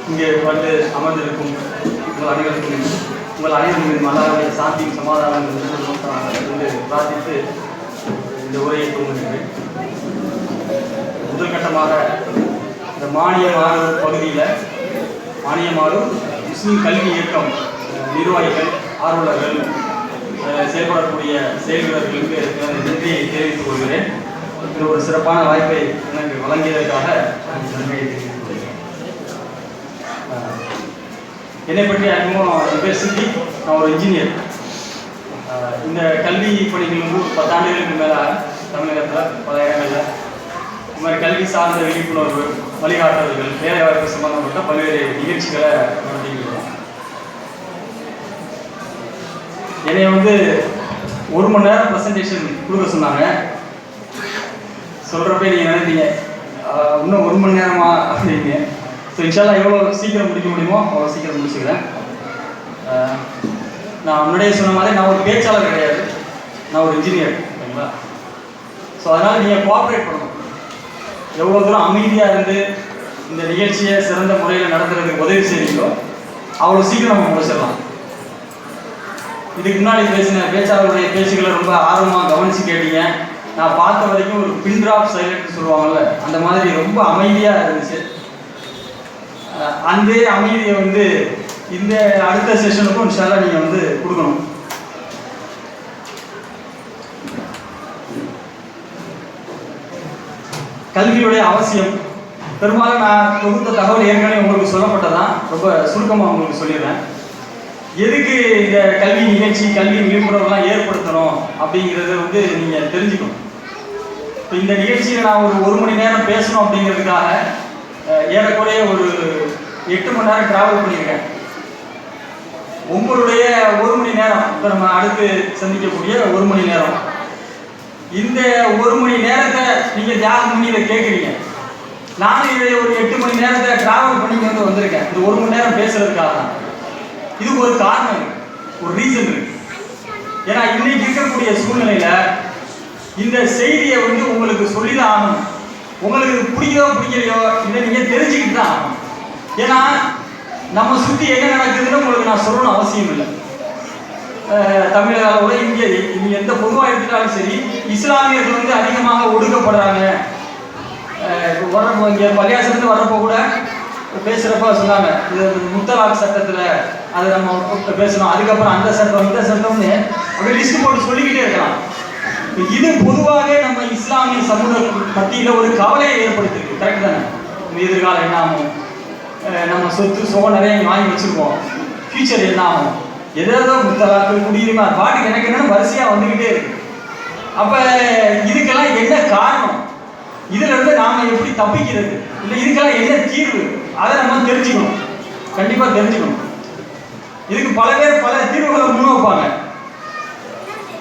இங்கே வந்து அமர்ந்திருக்கும் உங்கள் அனைவருக்கும் மல்லாவுடைய சாந்தியும் சமாதானம் என்று பிரார்த்தித்து இந்த உரையை துவங்குகிறேன். முதல் கட்டமாக இந்த மானியமாறு பகுதியில் மானியமாறு முஸ்லீம் கல்வி இயக்கம் நிர்வாகிகள், ஆர்வலர்கள், செயல்படக்கூடிய செயல்வீரர்களுக்கு நன்றியை தெரிவித்துக் கொள்கிறேன். இது ஒரு சிறப்பான வாய்ப்பை எனக்கு வழங்கியதற்காக நன்றியை தெரிவித்துக் கொள்கிறேன். என்னை பற்றி அறிமுகம், என் பேர் சித்தி, நான் ஒரு இன்ஜினியர். இந்த கல்வி பணிகள் வந்து 10 ஆண்டுகளுக்கு மேலே தமிழகத்தில் பல இடங்களில் இந்த மாதிரி கல்வி சார்ந்த விழிப்புணர்வு, வழிகாட்டுதல்கள், வேலைவாய்ப்பு சம்பந்தப்பட்ட பல்வேறு நிகழ்ச்சிகளை நடத்திக்கிறோம். என்னை வந்து 1 மணி நேரம் ப்ரெசன்டேஷன் கொடுக்க சொன்னாங்க. சொல்கிறப்ப நீங்கள் நினைப்பீங்க இன்னும் 1 மணி நேரமா அப்படிங்க. ஸோ இன்ஷால்லா எவ்வளோ சீக்கிரம் முடிக்க முடியுமோ அவ்வளோ சீக்கிரம் முடிச்சுக்கிறேன். நான் முன்னாடியே சொன்ன மாதிரி நான் ஒரு பேச்சாளர் கிடையாது, நான் ஒரு இன்ஜினியர், சரிங்களா? ஸோ அதனால் நீங்கள் கோஆப்ரேட் பண்ணணும். எவ்வளோ தூரம் அமைதியாக இருந்து இந்த நிகழ்ச்சியை சிறந்த முறையில் நடத்துறதுக்கு உதவி செய்வீங்களோ அவ்வளோ சீக்கிரம் நம்ம முடிச்சிடலாம். இதுக்கு முன்னாடி பேசின பேச்சாளருடைய பேச்சுக்களை ரொம்ப ஆர்வமாக கவனித்து கேட்டீங்க. நான் பார்த்த வரைக்கும் ஒரு பின் ட்ராப் சைலண்ட் சொல்லுவாங்கள்ல, அந்த மாதிரி ரொம்ப அமைதியாக இருந்துச்சு. அந்த அமைதியை வந்து இந்த அடுத்த செஷனுக்கும் இன்ஷால்லா நீங்கள் வந்து கொடுக்கணும். கல்வியுடைய அவசியம் பெரும்பாலும் நான் தொகுத்த தகவல் ஏற்கனவே உங்களுக்கு சொல்லப்பட்டதான், ரொம்ப சுருக்கமாக உங்களுக்கு சொல்லிடுறேன். எதுக்கு இந்த கல்வி நிகழ்ச்சி, கல்வி விழிப்புணர்வுலாம் ஏற்படுத்தணும் அப்படிங்கிறத வந்து நீங்கள் தெரிஞ்சுக்கணும். இப்போ இந்த நிகழ்ச்சியில் நான் ஒரு 1 மணி நேரம் பேசணும் அப்படிங்கிறதுக்காக ஏறக்குறைய ஒரு 8 மணி நேரம் ட்ராவல் பண்ணியிருக்கேன். உங்களுடைய 1 மணி நேரம், இப்போ நம்ம அடுத்து சந்திக்கக்கூடிய 1 மணி நேரம், இந்த 1 மணி நேரத்தை நீங்கள் தியாகம் பண்ணி இதை கேட்குறீங்க. நானும் இதை ஒரு 8 மணி நேரத்தை ட்ராவல் பண்ணி வந்திருக்கேன் இந்த 1 மணி நேரம் பேசுறதுக்காக தான். இதுக்கு ஒரு காரணம் இருக்கு, ஒரு ரீசன் இருக்கு. ஏன்னா இன்னைக்கு இருக்கக்கூடிய சூழ்நிலையில இந்த செய்தியை வந்து உங்களுக்கு சொல்லிதான் ஆகணும். உங்களுக்கு பிடிக்கவோ பிடிக்கலையோ இதை நீங்க தெரிஞ்சுக்கிட்டு தான் ஆகணும். ஏன்னா நம்ம சுற்றி என்ன நடக்குதுன்னு உங்களுக்கு நான் சொல்லணும் அவசியம் இல்லை. தமிழக அளவில் இங்கே நீங்கள் எந்த பொதுவாக எடுத்துட்டாலும் சரி, இஸ்லாமியர்கள் வந்து அதிகமாக ஒடுக்கப்படுறாங்க. வர்றப்போ இங்கே பள்ளியாசத்துலேருந்து வர்றப்போ கூட பேசுகிறப்ப சொன்னாங்க, இது முத்தலாக் சட்டத்தில் அதை நம்ம பேசணும், அதுக்கப்புறம் அந்த சட்டம் இந்த சட்டம்னு அப்படியே லிஸ்ட் போட்டு சொல்லிக்கிட்டே இருக்கலாம். இது பொதுவாக நம்ம இஸ்லாமிய சமூக மத்தியில் ஒரு கவலையை ஏற்படுத்திருக்கு. கரெக்ட் தானே? எதிர்காலம் என்ன ஆகும், நம்ம சொத்து சுகம் நிறைய வாங்கி வச்சுருக்கோம், ஃபியூச்சர் என்ன ஆகும், ஏதோ முத்தலாக்கு, குடியுரிமை, பாட்டுக்கு எனக்கு என்னென்னு வரிசையாக வந்துக்கிட்டே இருக்கு. அப்போ இதுக்கெல்லாம் என்ன காரணம், இதுல இருந்து நாம எப்படி தப்பிக்கிறது, இல்லை இதுக்கெல்லாம் என்ன தீர்வு, அதை நம்ம தெரிஞ்சுக்கணும், கண்டிப்பாக தெரிஞ்சுக்கணும். இதுக்கு பல பேர் பல தீர்வுகளை முன்வைப்பாங்க.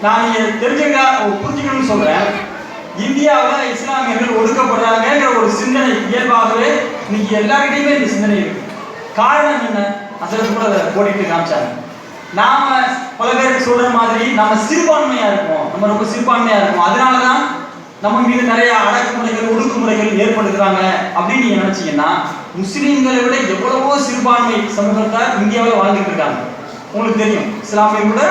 நான் தெரிஞ்சுக்க புரிஞ்சுக்கணும்னு சொல்றேன். இந்தியாவில் இஸ்லாமியர்கள் ஒடுக்கப்படுறாங்கிற ஒரு சிந்தனை இயல்பாகவே இன்னைக்கு எல்லாருக்கிட்டையுமே இந்த சிந்தனை இருக்கு. காரணம் என்ன, அதில் கூட அதை போட்டிட்டு காமிச்சாங்க. நாம பல பேருக்கு சொல்ற மாதிரி நாம சிறுபான்மையா இருக்கோம், நம்ம ரொம்ப சிறுபான்மையா இருக்கோம், அதனாலதான் நம்ம மீது நிறைய அடக்குமுறைகள், ஒடுக்குமுறைகள் ஏற்படுத்துறாங்க அப்படின்னு நீங்க நினைச்சீங்கன்னா, முஸ்லீம்களை விட எவ்வளவோ சிறுபான்மை சமூகத்தார் இந்தியாவில் வாழ்ந்துட்டு இருக்காங்க. உங்களுக்கு தெரியும், இஸ்லாமியர் கூட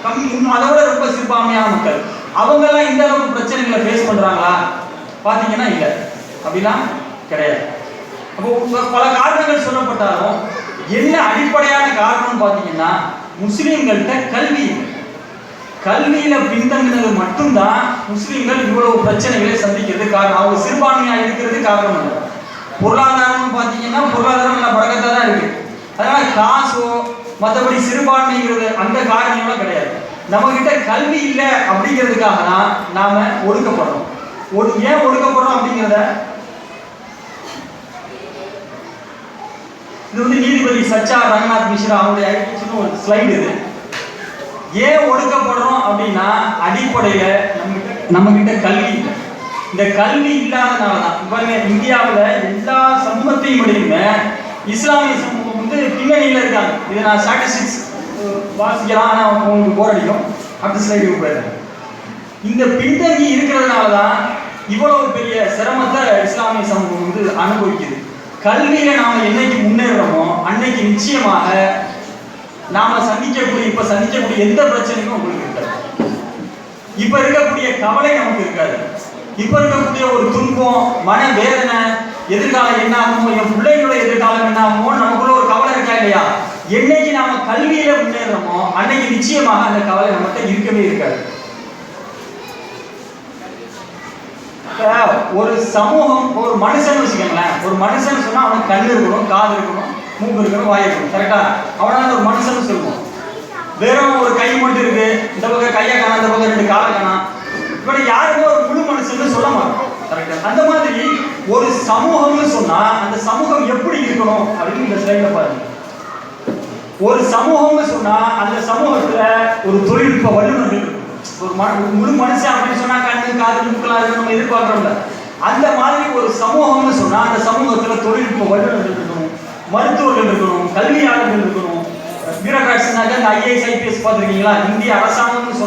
கம்மி, இன்னும் அதை விட ரொம்ப சிறுபான்மையான மக்கள். அவங்க எல்லாம் இந்த அளவுக்கு பிரச்சனைகளை ஃபேஸ் பண்றாங்களா பாத்தீங்கன்னா இல்லை, அப்படிலாம் கிடையாது. அப்போ பல காரணங்கள் சொல்லப்பட்டாலும் என்ன அடிப்படையான காரணம்னு பாத்தீங்கன்னா, முஸ்லீம்கள்கிட்ட கல்வியில பின்தங்கினது மட்டும்தான் முஸ்லீம்கள் இவ்வளவு பிரச்சனைகளை சந்திக்கிறது காரணம். அவங்க சிறுபான்மையா இருக்கிறது காரணம் இல்லை. பொருளாதாரம்னு பார்த்தீங்கன்னா பொருளாதாரம் நல்லா பழக்கத்தான் தான் இருக்கு. அதனால காசோ மற்றபடி சிறுபான்மைங்கிறது அந்த காரணங்களும் கிடையாது. நம்ம கிட்ட கல்வி இல்லை அப்படிங்கிறதுக்காக தான் நாம ஒடுக்கப்படுறோம். ஏன் ஒடுக்கப்படுறோம் அப்படிங்கிறத இது வந்து நீதிபதி சச்சா ரங்கநாத் மிஸ்ரா அவங்களுடைய ஒரு ஸ்லைடு. இது ஏன் ஒடுக்கப்படுறோம் அப்படின்னா, அடிப்படையில நம்ம கிட்ட கல்வி இல்லை. இந்த கல்வி இல்லாதனாலதான் பாருங்க, இந்தியாவில் எல்லா சமூகத்தையும் விடையுமே இஸ்லாமிய சமூகம் வந்து பின்னணியில் இருக்காங்க. இதை நான் ஸ்டாட்டிஸ்டிக்ஸ் வாசிக்கலாம், ஆனால் உங்களுக்கு போர் அடிக்கும். அடுத்த ஸ்லைடு போயிடுறேன். இந்த பின்தங்கி இருக்கிறதுனால தான் இவ்வளவு பெரிய சிரமத்தை இஸ்லாமிய சமூகம் வந்து அனுபவிக்குது. கல்வியில நாம என்னைக்கு முன்னேறோமோ அன்னைக்கு நிச்சயமாக நாம இப்ப சந்திக்கக்கூடிய எந்த பிரச்சனையும் உங்களுக்கு இருக்காது. இப்ப இருக்கக்கூடிய கவலை நமக்கு இருக்காது. இப்ப இருக்கக்கூடிய ஒரு துன்பம், மன வேதனை, எதிர்காலம் என்ன ஆகுமோ, என் பிள்ளைகளோட எதிர்காலம் என்ன ஆகுமோ நமக்குள்ள ஒரு கவலை இருக்கா இல்லையா? என்னைக்கு நாம கல்வியில முன்னேறோமோ அன்னைக்கு நிச்சயமாக அந்த கவலை நம்மகிட்ட இருக்கவே இருக்காது. ஒரு சமூகம், ஒரு மனுஷன் வச்சுக்கோங்களேன், ஒரு மனுஷன் சொன்னா அவனுக்கு கண்ணு இருக்கணும், காது இருக்கணும், மூக்கு இருக்கணும், வாய் இருக்கணும், கரெக்டா? அவனால ஒரு மனுஷன் சொல்லுவோம். வெறும் ஒரு கை மட்டும் இருக்கு, இந்த பக்கம் கையை காணா, இந்த பக்கம் 2 காலை காணா, இப்ப யாருமே ஒரு முழு மனுஷன் சொல்ல மாட்டோம், கரெக்டா? அந்த மாதிரி ஒரு சமூகம்னு சொன்னா அந்த சமூகம் எப்படி இருக்கணும் அப்படின்னு இந்த ஸ்லைட்ல பாருங்க. ஒரு சமூகம்னு சொன்னா அந்த சமூகத்துல ஒரு தொழில்நுட்ப வல்லுநர்கள் இருக்கும். ஒரு முழு மனுஷன் அப்படின்னு சொன்னா கண்ணு காது மூக்கெல்லாம் இருக்கு நம்ம எதிர்பார்க்கிறோம்ல. அந்த மாதிரி ஒரு சமூகம்னு சொன்னா அந்த சமூகத்துல தொழில்நுட்ப வல்லுநர்கள் இருக்கணும், மருத்துவர்கள் இருக்கணும், கல்வியாளர்கள் இருக்கணும். பியூரோக்ராட்ஸ்னாக்க இந்த IAS IPS பார்த்துருக்கீங்களா? இந்திய அரசாங்கம்னு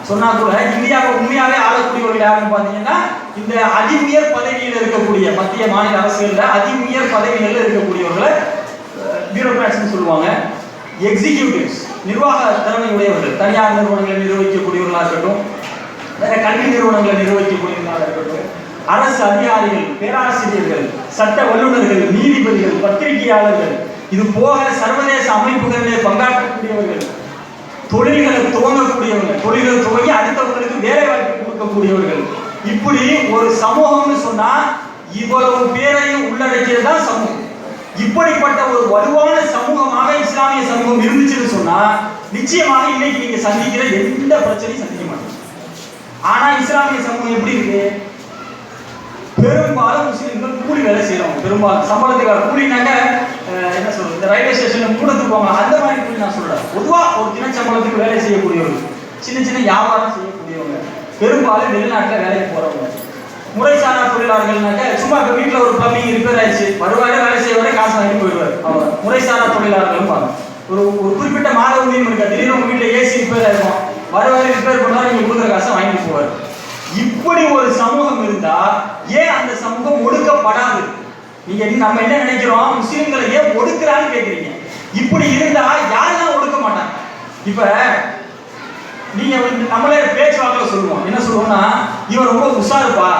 சொன்னா கூட இந்தியாவை உண்மையாவே ஆளக்கூடியவர்கள் யாருன்னு பார்த்தீங்கன்னா இந்த அதி உயர் பதவியில் இருக்கக்கூடிய மத்திய மாநில அரசுகளில் அதி உயர் பதவிகளில் இருக்கக்கூடியவர்களை பியூரோக்ராட்ஸ்னு சொல்லுவாங்க. எக்ஸிக்யூட்டிவ்ஸ், நிர்வாக திறமை உடையவர்கள், தனியார் நிறுவனங்களை நிர்வகிக்கக்கூடியவர்களாக இருக்கட்டும், வேற கல்வி நிறுவனங்களை நிர்வகிக்கக்கூடியவர்களாக இருக்கட்டும், அரசு அதிகாரிகள், பேராசிரியர்கள், சட்ட வல்லுநர்கள், நீதிபதிகள், பத்திரிகையாளர்கள், இது போக சர்வதேச அமைப்புகளிலே பங்காற்றக்கூடியவர்கள், தொழில்களை துவங்கக்கூடியவர்கள், தொழில்களை துவங்கி அடுத்தவர்களுக்கு வேலை வாய்ப்பு கொடுக்கக்கூடியவர்கள். இப்படி ஒரு சமூகம்னு சொன்னா இவ்வளவு பேரையும் உள்ளடக்கியது தான் சமூகம். இப்படிப்பட்ட ஒரு வலுவான சமூகமாக இஸ்லாமிய சமூகம் இருந்துச்சுன்னு சொன்னா நிச்சயமாக இன்னைக்கு நீங்க சந்திக்கிற எந்த பிரச்சனையும் சந்திக்க மாட்டீங்க. ஆனா இஸ்லாமிய சமூகம் எப்படி இருக்கு? பெரும்பாலும் முஸ்லிம்கள் கூலி வேலை செய்யறவங்க, பெரும்பாலும் சம்பளத்துக்காக. கூலினாக்க என்ன சொல்றது, இந்த ரயில்வே ஸ்டேஷன்ல கூடத்துக்கு போவாங்க, அந்த மாதிரி கூலி நான் சொல்றேன். பொதுவா ஒரு தினச்சம்பளத்துக்கு வேலை செய்யக்கூடியவர்கள், சின்ன சின்ன வியாபாரம் செய்யக்கூடியவங்க, பெரும்பாலும் வெளிநாட்டுல வேலைக்கு போறவங்க. முறைசாரா தொழிலாளர்கள்னாக்க சும்மா இப்போ வீட்டில் ஒரு பிளம்பிங் ரிப்பேர் ஆயிடுச்சு, வருவாரு, வேலை செய்வாரு, காசு வாங்கி போயிடுவார். அவங்க முறைசாரா தொழிலாளர்கள் பாருங்க. ஒரு குறிப்பிட்ட மாத ஊதியம் இருக்கா, திடீர்னு உங்க வீட்டில் AC ரிப்பேர் ஆயிருக்கும், வருவாரு, ரிப்பேர் பண்ணுவாரு, நீங்க கொடுக்குற காசை வாங்கி போவார். இப்படி ஒரு சமூகம் இருந்தா ஏன் அந்த சமூகம் ஒடுக்கப்படாது? நீங்க நம்ம என்ன நினைக்கிறோம், முஸ்லிம்களை ஏன் ஒடுக்குறான்னு கேட்குறீங்க. இப்படி இருந்தா யாரெல்லாம் ஒடுக்க மாட்டாங்க? இப்ப நீங்க நம்மளே பேச்சுவாக்கில் சொல்லுவோம், என்ன சொல்லுவோம்னா, இவன் ரொம்ப உஷாருப்பா,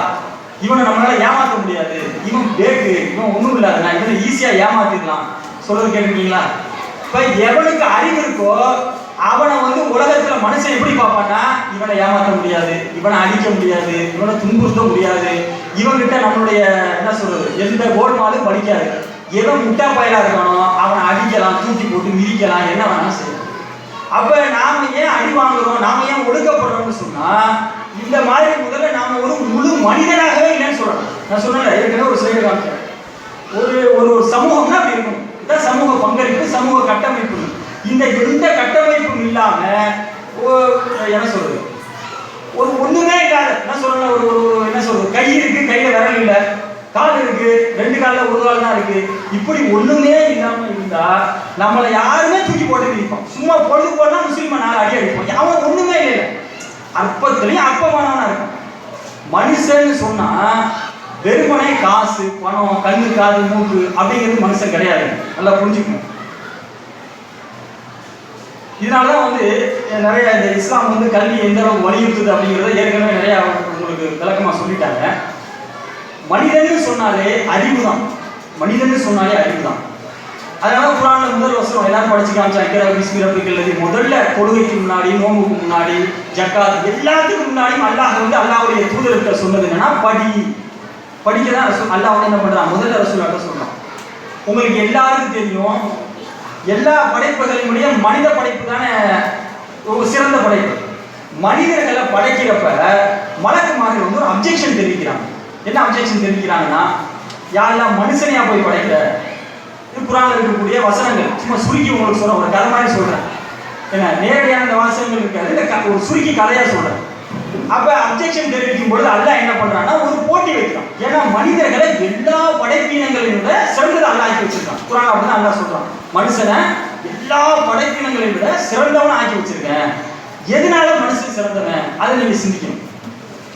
இவனை நம்மளால ஏமாற்ற முடியாது, இவன் பேக்கு, இவன் ஒன்றும் இல்லாதுண்ணா, இவனை ஈஸியா ஏமாத்திடலாம் சொல்றது கேட்குறீங்களா? இப்ப எவனுக்கு அறிவு இருக்கோ அவனை வந்து உலகத்துல மனுஷன் எப்படி பார்ப்பான்னா, இவனை ஏமாற்ற முடியாது, இவனை அடிக்க முடியாது, இவனை துன்புறுத்த முடியாது, இவன்கிட்ட நம்மளுடைய என்ன சொல்றது எந்த கோல்மாலும் படிக்காது, எவன் முட்டா பயலா இருக்கானோ அவனை அடிக்கலாம், தூக்கி போட்டு மிதிக்கலாம், என்ன வேணாலும் செய்யலாம். அப்ப நாம ஏன் அடி வாங்குறோம், நாம ஏன் ஒடுக்கப்படுறோம்னு சொன்னா இந்த மாதிரி முதல்ல நாம ஒரு முழு மனிதனாகவே இல்லைன்னு சொல்லணும். நான் சொன்னேன் ஏற்கனவே ஒரு ஸ்லைடு காமிச்சேன். ஒரு சமூகம்னா அப்படி இருக்கும். இதான் சமூக பங்களிப்பு, சமூக கட்டமைப்பு. இந்த எந்த கட்டமைப்பும் இல்லாம என்ன சொல்றது, ஒரு ஒண்ணுமே இல்லாத என்ன சொல்றேன், ஒரு என்ன சொல்றது, கை இருக்கு, கையில விரல் இல்லை, கால் இருக்கு, 2 காலில் 1 கால் தான் இருக்கு, இப்படி ஒண்ணுமே இல்லாம இருந்தா நம்மளை யாருமே தூக்கி போட்டு நிற்போம். சும்மா பொழுது போனா முஸ்லீமை 4 அடி அடிப்போம். அவன் ஒண்ணுமே இல்லை, அற்பத்திலையும் அற்பமானவனா இருக்கும். மனுஷன்னு சொன்னா வெறுமனே காசு, பணம், கண்ணு, காது, மூக்கு அப்படிங்கிறது மனுஷன் கிடையாது. நல்லா புரிஞ்சுக்கணும். இதனாலதான் வந்து நிறைய இந்த இஸ்லாம் வந்து கல்வி எந்த அளவுக்கு வலியுறுத்துது அப்படிங்கிறத ஏற்கனவே நிறைய உங்களுக்கு விளக்கமா சொல்லிட்டாங்க. மனிதன்னு சொன்னாலே அறிவு தான், மனிதன்னு சொன்னாலே அறிவு தான். அதனால குர்ஆன்ல முதல் வசனம் எல்லாரும் படிச்சு காமிச்சாங்க. முதல்ல தொழுகைக்கு முன்னாடி, நோம்புக்கு முன்னாடி, ஜக்காத் எல்லாத்துக்கும் முன்னாடியும் அல்லாஹ் வந்து அல்லாஹ்வுடைய தூதர்கிட்ட சொன்னது என்னன்னா படிக்கதான் அல்லாஹ் என்ன பண்றான், முதல்ல ரசூலுல்லாஹ் சொல்றான். உங்களுக்கு எல்லாருக்கும் தெரியும், எல்லா படைப்புகளினுடைய மனித படைப்பு தானே ஒரு சிறந்த படைப்பு. மனிதர்களை படைக்கிறப்ப மலக்குமார்கள் வந்து ஒரு அப்ஜெக்ஷன் தெரிவிக்கிறாங்க. என்ன அப்ஜெக்ஷன் தெரிவிக்கிறாங்கன்னா, யாரெல்லாம் மனுஷனையா போய் படைக்கிற, குர்ஆன்ல இருக்கக்கூடிய வசனங்கள் சும்மா சுருக்கி உங்களுக்கு சொல்றேன், ஒரு கதை மாதிரி சொல்றேன். ஏன்னா நேரடியான இந்த வாசகங்கள் இருக்காது, ஒரு சுருக்கி கதையா சொல்றேன். அப்ப அப்ஜெக்ஷன் தெரிவிக்கும் பொழுது அல்லாஹ் என்ன பண்றான்னா ஒரு போட்டி வைக்கிறான். ஏன்னா மனிதர்களை எல்லா படைப்பினங்களையும் விட சிறந்தது அல்லாஹ் ஆக்கி வச்சிருக்கான். குர்ஆன் அப்படிதான் அல்லாஹ் சொல்றான், மனுஷனை எல்லா படைப்பினங்களையும் விட சிறந்தவனை ஆக்கி வச்சிருக்கேன். எதனால மனுஷன் சிறந்தவன் அதை நீங்க சிந்திக்கணும்.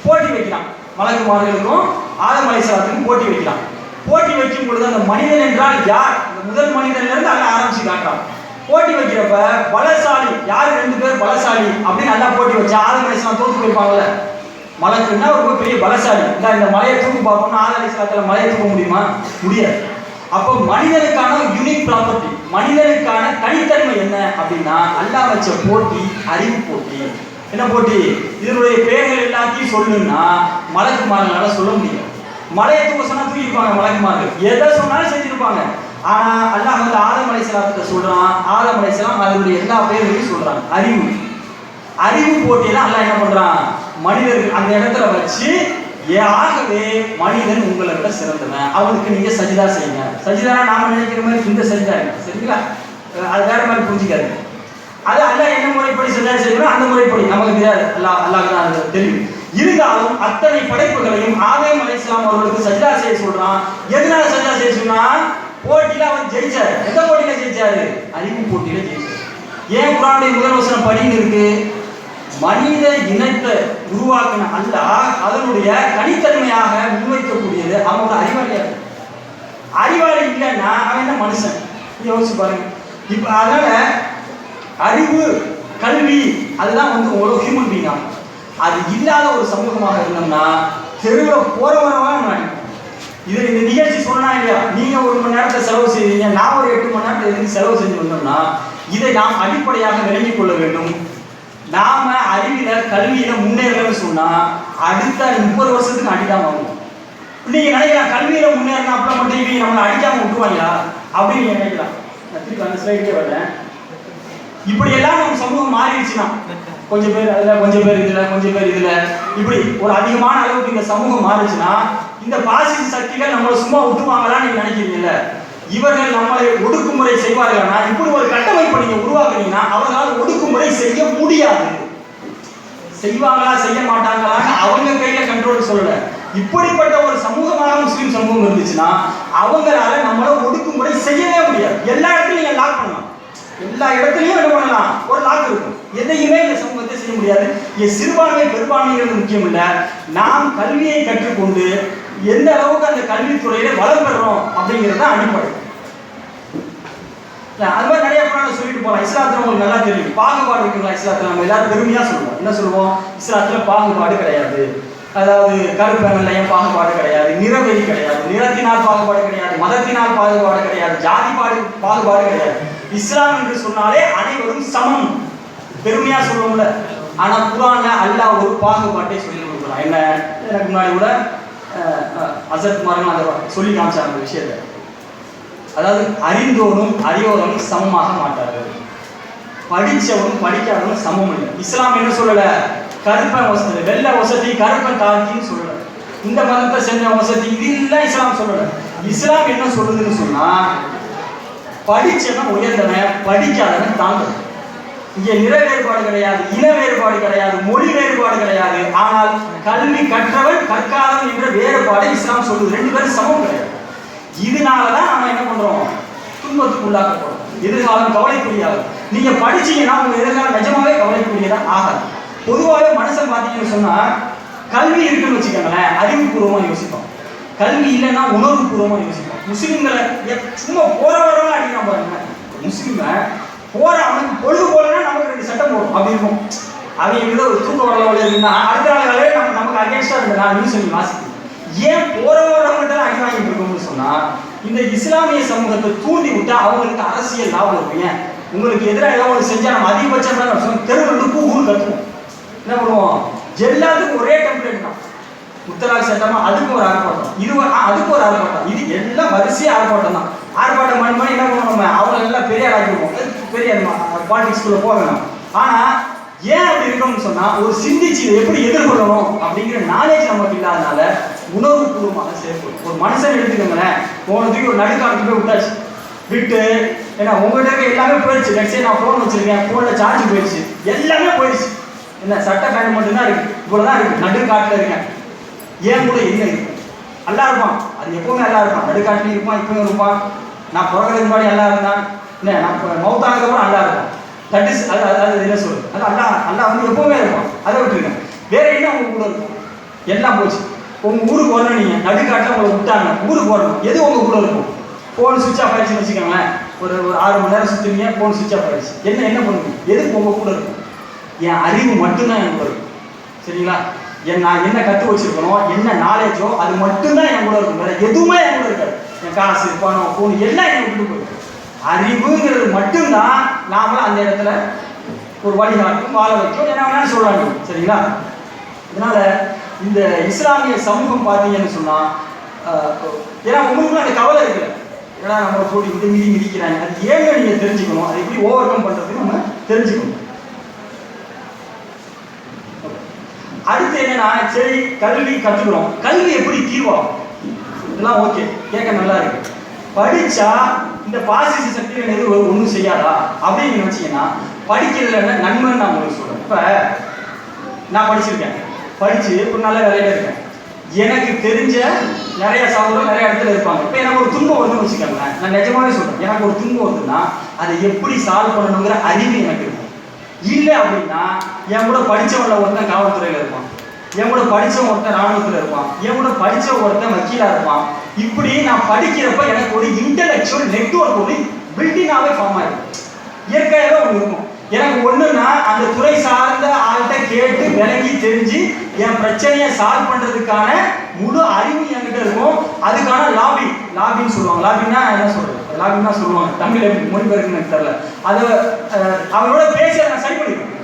போட்டி வைக்கிறான். மலக்குமார்களுக்கும் ஆதம் அலைஹிஸ்ஸலாத்துக்கும் போட்டி வைக்கிறான். போட்டி வைக்கும் பொழுது அந்த மனிதன் என்றால் யார், அந்த முதல் மனிதன்ல இருந்து அல்ல ஆரம்பிச்சு காட்டுறான். போட்டி வைக்கிறப்ப பலசாலி யார், 2 பேர் பலசாலி அப்படின்னு நல்லா போட்டி வச்சா ஆதம் அலைஹிஸ்ஸலாம் தோத்து போயிருப்பாங்கல்ல. மலக்குன்னா ரொம்ப பெரிய பலசாலி, இந்த மலையை தூக்கு பார்க்கணும்னா ஆதம் அலைஹிஸ்ஸலாத்தால மலையை தூக்க முடியுமா? முடியாது. அப்போ மனிதனுக்கான யூனிக் ப்ராப்பர்ட்டி, மனிதனுக்கான தனித்தன்மை என்ன அப்படின்னா அல்லாஹ் வச்ச போட்டி அறிவு போட்டி. என்ன போட்டி? இதனுடைய பெயர்கள் எல்லாத்தையும் சொல்லுன்னா மலக்குமார்களால சொல்ல முடியும். மலையை தூக்க சொன்னா தூக்கிருப்பாங்க மலக்குமார்கள், எதை சொன்னாலும் செஞ்சிருப்பாங்க. ஆனா அல்லாஹ் வந்து ஆதம் அலைஹிஸ்ஸலாத்தை சொல்றான், ஆதம் அலைஹிஸ்ஸலாம் அதனுடைய எல்லா பெயர்களையும் சொல்றாங்க. அறிவு போட்டியெல்லாம் அல்லாஹ் என்ன பண்றான், மனிதர்கள் அந்த இடத்துல வச்சு ஆகவே மனிதன் உங்களை விட சிறந்தவன், அவனுக்கு நீங்க சஜிதா செய்யுங்க. சஜிதானா நாம நினைக்கிற மாதிரி இந்த சஜிதா இல்லை, சரிங்களா? அது வேற மாதிரி புரிஞ்சுக்காது. அது அல்லாஹ் என்ன முறைப்படி சஜிதா செய்யணும் அந்த முறைப்படி நமக்கு தெரியாது, அல்லாஹ்க்கு தான் அது தெரியும். இருந்தாலும் அத்தனை படைப்புகளையும் ஆதம் அலைஹிஸ்ஸலாம் அவர்களுக்கு சஜிதா செய்ய சொல்றான். எதனால சஜிதா செய்ய சொன்னா, போட்டியில அவர் ஜெயிச்சார். எந்த போட்டியில ஜெயிச்சாரு? அறிவு போட்டியில ஜெயிச்சார். ஏன் குர்ஆனுடைய முதல் வசனம் படின்னு இருக்கு? மனித இனத்தை உருவாக்கின அல்லாஹ் அதனுடைய தனித்தன்மையாக முன்வைக்கக்கூடியது அவனோட அறிவாளியாக. அறிவாளி இல்லைன்னா அவன் என்ன மனுஷன்? யோசிச்சு பாருங்க. இப்ப அதனால அறிவு கல்வி அதுதான் வந்து ஒரு ஹியூமன் பீயிங் ஆகும். அது இல்லாத ஒரு சமூகமாக இருந்தோம்னா தெருவில் போறவரவா இது இந்த நிகழ்ச்சி சொன்னா இல்லையா, நீங்க 1 மணி நேரத்தை செலவு செய்வீங்க, நான் ஒரு 8 மணி நேரத்தை எதுக்கு செலவு செஞ்சு வந்தோம்னா இதை நாம் அடிப்படையாக விளங்கிக் கொள்ள வேண்டும். நாம அறிவில கல்வியில முன்னேறணும்னு சொன்னா அடுத்த 30 வருஷத்துக்கு அடிக்காம ஆகும். நீங்க நினைக்கலாம் கல்வியில முன்னேறணும் அப்புறம் மட்டும் இவங்க நம்மளை அடிக்காம விட்டுருவாங்களா அப்படின்னு நீங்க நினைக்கலாம். நான் திருப்பி அந்த ஸ்லைடுக்கே வரேன். இப்படி எல்லாம் நம்ம சமூகம் மாறிடுச்சுன்னா கொஞ்சம் பேர் அதுல, கொஞ்சம் பேர் இதுல, கொஞ்சம் பேர் இதுல, இப்படி ஒரு அதிகமான அளவுக்கு இந்த சமூகம் மாறிச்சுன்னா இந்த பாசிச சக்திகள் நம்மளை சும்மா விட்டுவாங்களான்னு நீங்க நினைக்கிறீங்கல்ல, இவர்கள் நம்மளை ஒடுக்குமுறை செய்வார்களா? இப்படி ஒரு கட்டமைப்பை நீங்க உருவாக்குனீங்கன்னா அவர்களால் ஒடுக்குமுறை செய்ய முடியாது. செய்வாங்களா செய்ய மாட்டாங்களான்னு அவங்க கையில கண்ட்ரோல் சொல்லல. இப்படிப்பட்ட ஒரு சமூகமாக முஸ்லீம் சமூகம் இருந்துச்சுன்னா அவங்களால நம்மள ஒடுக்குமுறை செய்யவே முடியாது. எல்லா இடத்துலையும் நீங்க லாக் பண்ணலாம், எல்லா இடத்துலையும் என்ன பண்ணலாம், ஒரு லாக் இருக்கும். எதையுமே இந்த சமூகத்தை செய்ய முடியாது. சிறுபான்மை பெரும்பான்மைங்கிறது முக்கியம் இல்லை, நாம் கல்வியை கற்றுக்கொண்டு எந்த அளவுக்கு அந்த கல்வித்துறையில வளம் பெறணும் அப்படிங்கிறது தான் அடிப்படை. அது மாதிரி நிறைய புராணம் சொல்லிட்டு போகலாம். இஸ்லாத்துல உங்களுக்கு நல்லா தெரியும் பாகுபாடு இருக்குங்களா? இஸ்லாத்துல நம்ம எல்லாரும் பெருமையா சொல்லுவோம். என்ன சொல்லுவோம்? இஸ்லாத்துல பாகுபாடு கிடையாது. அதாவது கருப்பெண்ணையும் பாகுபாடு கிடையாது, நிறவெளி கிடையாது, நிறத்தினால் பாகுபாடு கிடையாது, மதத்தினால் பாகுபாடு கிடையாது, ஜாதி பாகுபாடு கிடையாது. இஸ்லாம் என்று சொன்னாலே அனைவரும் சமம் பெருமையா சொல்லுவோம்ல. ஆனா குர்ஆன்ல அல்லாஹ் ஒரு பாகுபாட்டை சொல்லி கொடுக்குறான். என்ன? எனக்கு முன்னாடி கூட அசத் மார்கள் அந்த சொல்லி காமிச்சாங்க அந்த விஷயத்தை. அதாவது அறிந்தோனும் அறியோரும் சமமாக மாட்டார்கள், படிச்சவனும் படிக்காதவனும் சமம் இல்லை. இஸ்லாம் என்ன சொல்லல? கருப்பன் வசதி, வெள்ளை வசதி, கருப்பன் தாழ்த்தின்னு சொல்லல. இந்த மதத்தை செஞ்ச வசதி இது இல்லை இஸ்லாம் சொல்லல. இஸ்லாம் என்ன சொல்லுதுன்னு சொன்னா படிச்சவன் உயர்ந்தவன், படிக்காதவன் தாழ்ந்தவன். இங்க நிற வேறுபாடு கிடையாது, இன வேறுபாடு கிடையாது, மொழி வேறுபாடு கிடையாது. ஆனால் கல்வி கற்றவன் கற்காதவன் என்ற வேறுபாடு இஸ்லாம் சொல்லுது. 2 பேரும் சமம் கிடையாது. இதனாலதான் நம்ம என்ன பண்றோம்? துன்பத்துக்கு உள்ளாக்கப்படுறோம். எதிர்காலம் கவலைக்குரியாது. நீங்க படிச்சீங்கன்னா உங்க எதிர்காலம் நிஜமாவே கவலைக்குரியதான் ஆகாது. பொதுவாகவே மனுஷன் பார்த்தீங்கன்னு சொன்னா கல்வி இருக்குன்னு வச்சுக்கோங்களேன், அறிவுபூர்வமா யோசிப்போம். கல்வி இல்லைன்னா உணர்வுபூர்வமா யோசிப்போம். முஸ்லிம்களை சும்மா போற வரவங்க அடிக்கிறான் பாருங்க. முஸ்லிமை போற அவனுக்கு பொழுது போலன்னா நமக்கு 2 சட்டம் போடும் அப்படி இருக்கும். அவங்க ஒரு தூக்க வரல இருந்தா அடுத்த நாள் நமக்கு அகேன்ஸ்டா 2 நாள் நியூஸ் சொல்லி வாசிக்கும். ஏன் போறவங்க அடி வாங்கிட்டு இருக்கோம்னு சொன்னா இந்த இஸ்லாமிய சமூகத்தை தூண்டி விட்டா அவங்களுக்கு அரசியல் லாபம் இருக்கும். ஏன் உங்களுக்கு எதிராக ஏதாவது செஞ்சா நம்ம அதிகபட்சம் தெருவில் கூகுள் கத்துவோம். என்ன பண்ணுவோம்? எல்லாத்துக்கும் ஒரே டெம்ப்ளேட் தான். முத்தலாக் சட்டமா அதுக்கு ஒரு ஆர்ப்பாட்டம், இது அதுக்கு ஒரு ஆர்ப்பாட்டம், இது எல்லாம் வரிசையா ஆர்ப்பாட்டம் தான். ஆர்ப்பாட்டம் பண்ணி என்ன பண்ணுவோம்? நம்ம அவங்க எல்லாம் பெரியார் ஆக்கிடுவோம். பெரிய பாலிடிக்ஸ்குள்ள போக வேணாம். ஆனா ஏன் அப்படி இருக்கணும்னு சொன்னா ஒரு சிந்திச்சு இதை எப்படி எதிர்கொள்ளணும் அப்படிங்கிற நாலேஜ் நமக்கு இல்லாதனால உணர்வுபூர்வமாக செயல்படும். ஒரு மனுஷன் எடுத்துக்கோங்களேன், போனதுக்கு ஒரு நடுக்காட்டுக்கு போய் விட்டாச்சு, விட்டு ஏன்னா உங்கள்கிட்ட இருக்க எல்லாமே போயிடுச்சு. லட்சம் நான் ஃபோன் வச்சிருக்கேன், ஃபோன்ல சார்ஜ் போயிடுச்சு, எல்லாமே போயிடுச்சு. என்ன சட்டை பேண்ட் மட்டும்தான் இருக்கு, இவ்வளவுதான் இருக்கு, நடுக்காட்டுல இருக்கேன். ஏன் கூட இல்லை இருக்கு, நல்லா இருப்பான், அது எப்பவுமே நல்லா இருப்பான், நடுக்காட்டுலையும் இருப்பான், இப்பவும் இருப்பான். நான் பிறகுறதுக்கு முன்னாடி நல்லா இருந்தான், என்ன நான் மௌத்தானதுக்கப்புறம் நல்லா இருப்பான். தட் இஸ் அது என்ன சொல்லுது? அது அல்லா வந்து எப்பவுமே இருப்பான். அதை விட்டுருக்கேன். வேற என்ன அவங்க கூட இருக்கும்? எல்லாம் போச்சு. உங்கள் ஊருக்கு வரணும், நீங்கள் நடுக்காட்டில் உங்களை விட்டாங்க, ஊருக்கு வரணும், எது உங்கள் கூட இருக்கும்? ஃபோன் சுவிட்ச் ஆஃப் ஆகிடுச்சுன்னு வச்சுக்கோங்களேன், ஒரு 6 மணி நேரம் சுற்றுவீங்க, ஃபோன் சுவிட்ச் ஆஃப் ஆகிடுச்சு, என்ன பண்ணுவீங்க? எதுக்கு உங்கள் கூட இருக்கும்? என் அறிவு மட்டும்தான் எனக்கு வரும். சரிங்களா? நான் என்ன கற்று வச்சுருக்கணும், என்ன நாலேஜோ அது மட்டும்தான் என் கூட இருக்கும். வேறு எதுவுமே என் கூட இருக்காது. என் காசு, பணம், ஃபோன் எல்லாம் என்னை விட்டு போயிடும். அறிவுங்கிறது மட்டும்தான் நாமளும் அந்த இடத்துல ஒரு வழிகாட்டும், வாழ வைக்கும், என்ன வேணாலும் சொல்கிறாங்க. சரிங்களா? இதனால் இந்த இஸ்லாமிய சமூகம் பார்த்தீங்கன்னு சொன்னால், ஏன்னா உங்களுக்குலாம் அந்த கவலை இருக்குல்ல, ஏன்னா நம்ம போட்டு இது மிதிக்கிறாங்க, அது ஏன்னு நீங்கள் தெரிஞ்சுக்கணும், அதை எப்படி ஓவர் கம் பண்ணுறதுக்கு நம்ம தெரிஞ்சுக்கணும். அடுத்து என்னன்னா, சரி கல்வி கற்றுக்கிறோம், கல்வி எப்படி தீர்வாகும்? இதெல்லாம் ஓகே, கேட்க நல்லா இருக்கு. படித்தா இந்த பாசிச சக்திகள் எதுவும் ஒன்றும் செய்யாதா அப்படின்னு நீங்கள் வச்சிங்கன்னா, படிக்கிறதுல என்ன நன்மைன்னு நான் உங்களுக்கு சொல்கிறேன். இப்போ நான் படிச்சிருக்கேன், படித்து ஒரு நல்ல வேலையில் இருக்கேன், எனக்கு தெரிஞ்ச நிறைய சகோதரர் நிறைய இடத்துல இருப்பாங்க. இப்போ எனக்கு ஒரு துன்பம் வருதுன்னு வச்சுக்கோங்களேன், நான் நிஜமாவே சொல்கிறேன், எனக்கு ஒரு துன்பம் வருதுன்னா அதை எப்படி சால்வ் பண்ணணுங்கிற அறிவு எனக்கு இருக்கும். இல்லை அப்படின்னா என் கூட படித்தவங்கள ஒருத்தன் காவல்துறையில் இருப்பான், என் கூட படித்தவன் ஒருத்தன் இராணுவத்தில் இருப்பான், என் கூட படித்த ஒருத்தன் வக்கீலாக இருப்பான். இப்படி நான் படிக்கிறப்ப எனக்கு ஒரு இன்டலெக்சுவல் நெட்வொர்க் ஒரு பில்டிங்காகவே ஃபார்ம் ஆகிடும். இயற்கையாகவே ஒன்று இருக்கும். எனக்கு ஒன்றுன்னா அந்த துறை சார்ந்த ஆள்கிட்ட கேட்டு விளங்கி தெரிஞ்சு என் பிரச்சனையை சால்வ் பண்ணுறதுக்கான முழு அறிவு என்கிட்ட இருக்கும். அதுக்கான லாபின்னு சொல்லுவாங்க. லாபின்னா என்ன சொல்கிறது, லாபின்னா சொல்லுவாங்க, தமிழ் மொழிபெயர்க்குன்னு எனக்கு தெரியல. அதை அவரோட பேசி நான் சரி பண்ணிடுவேன்,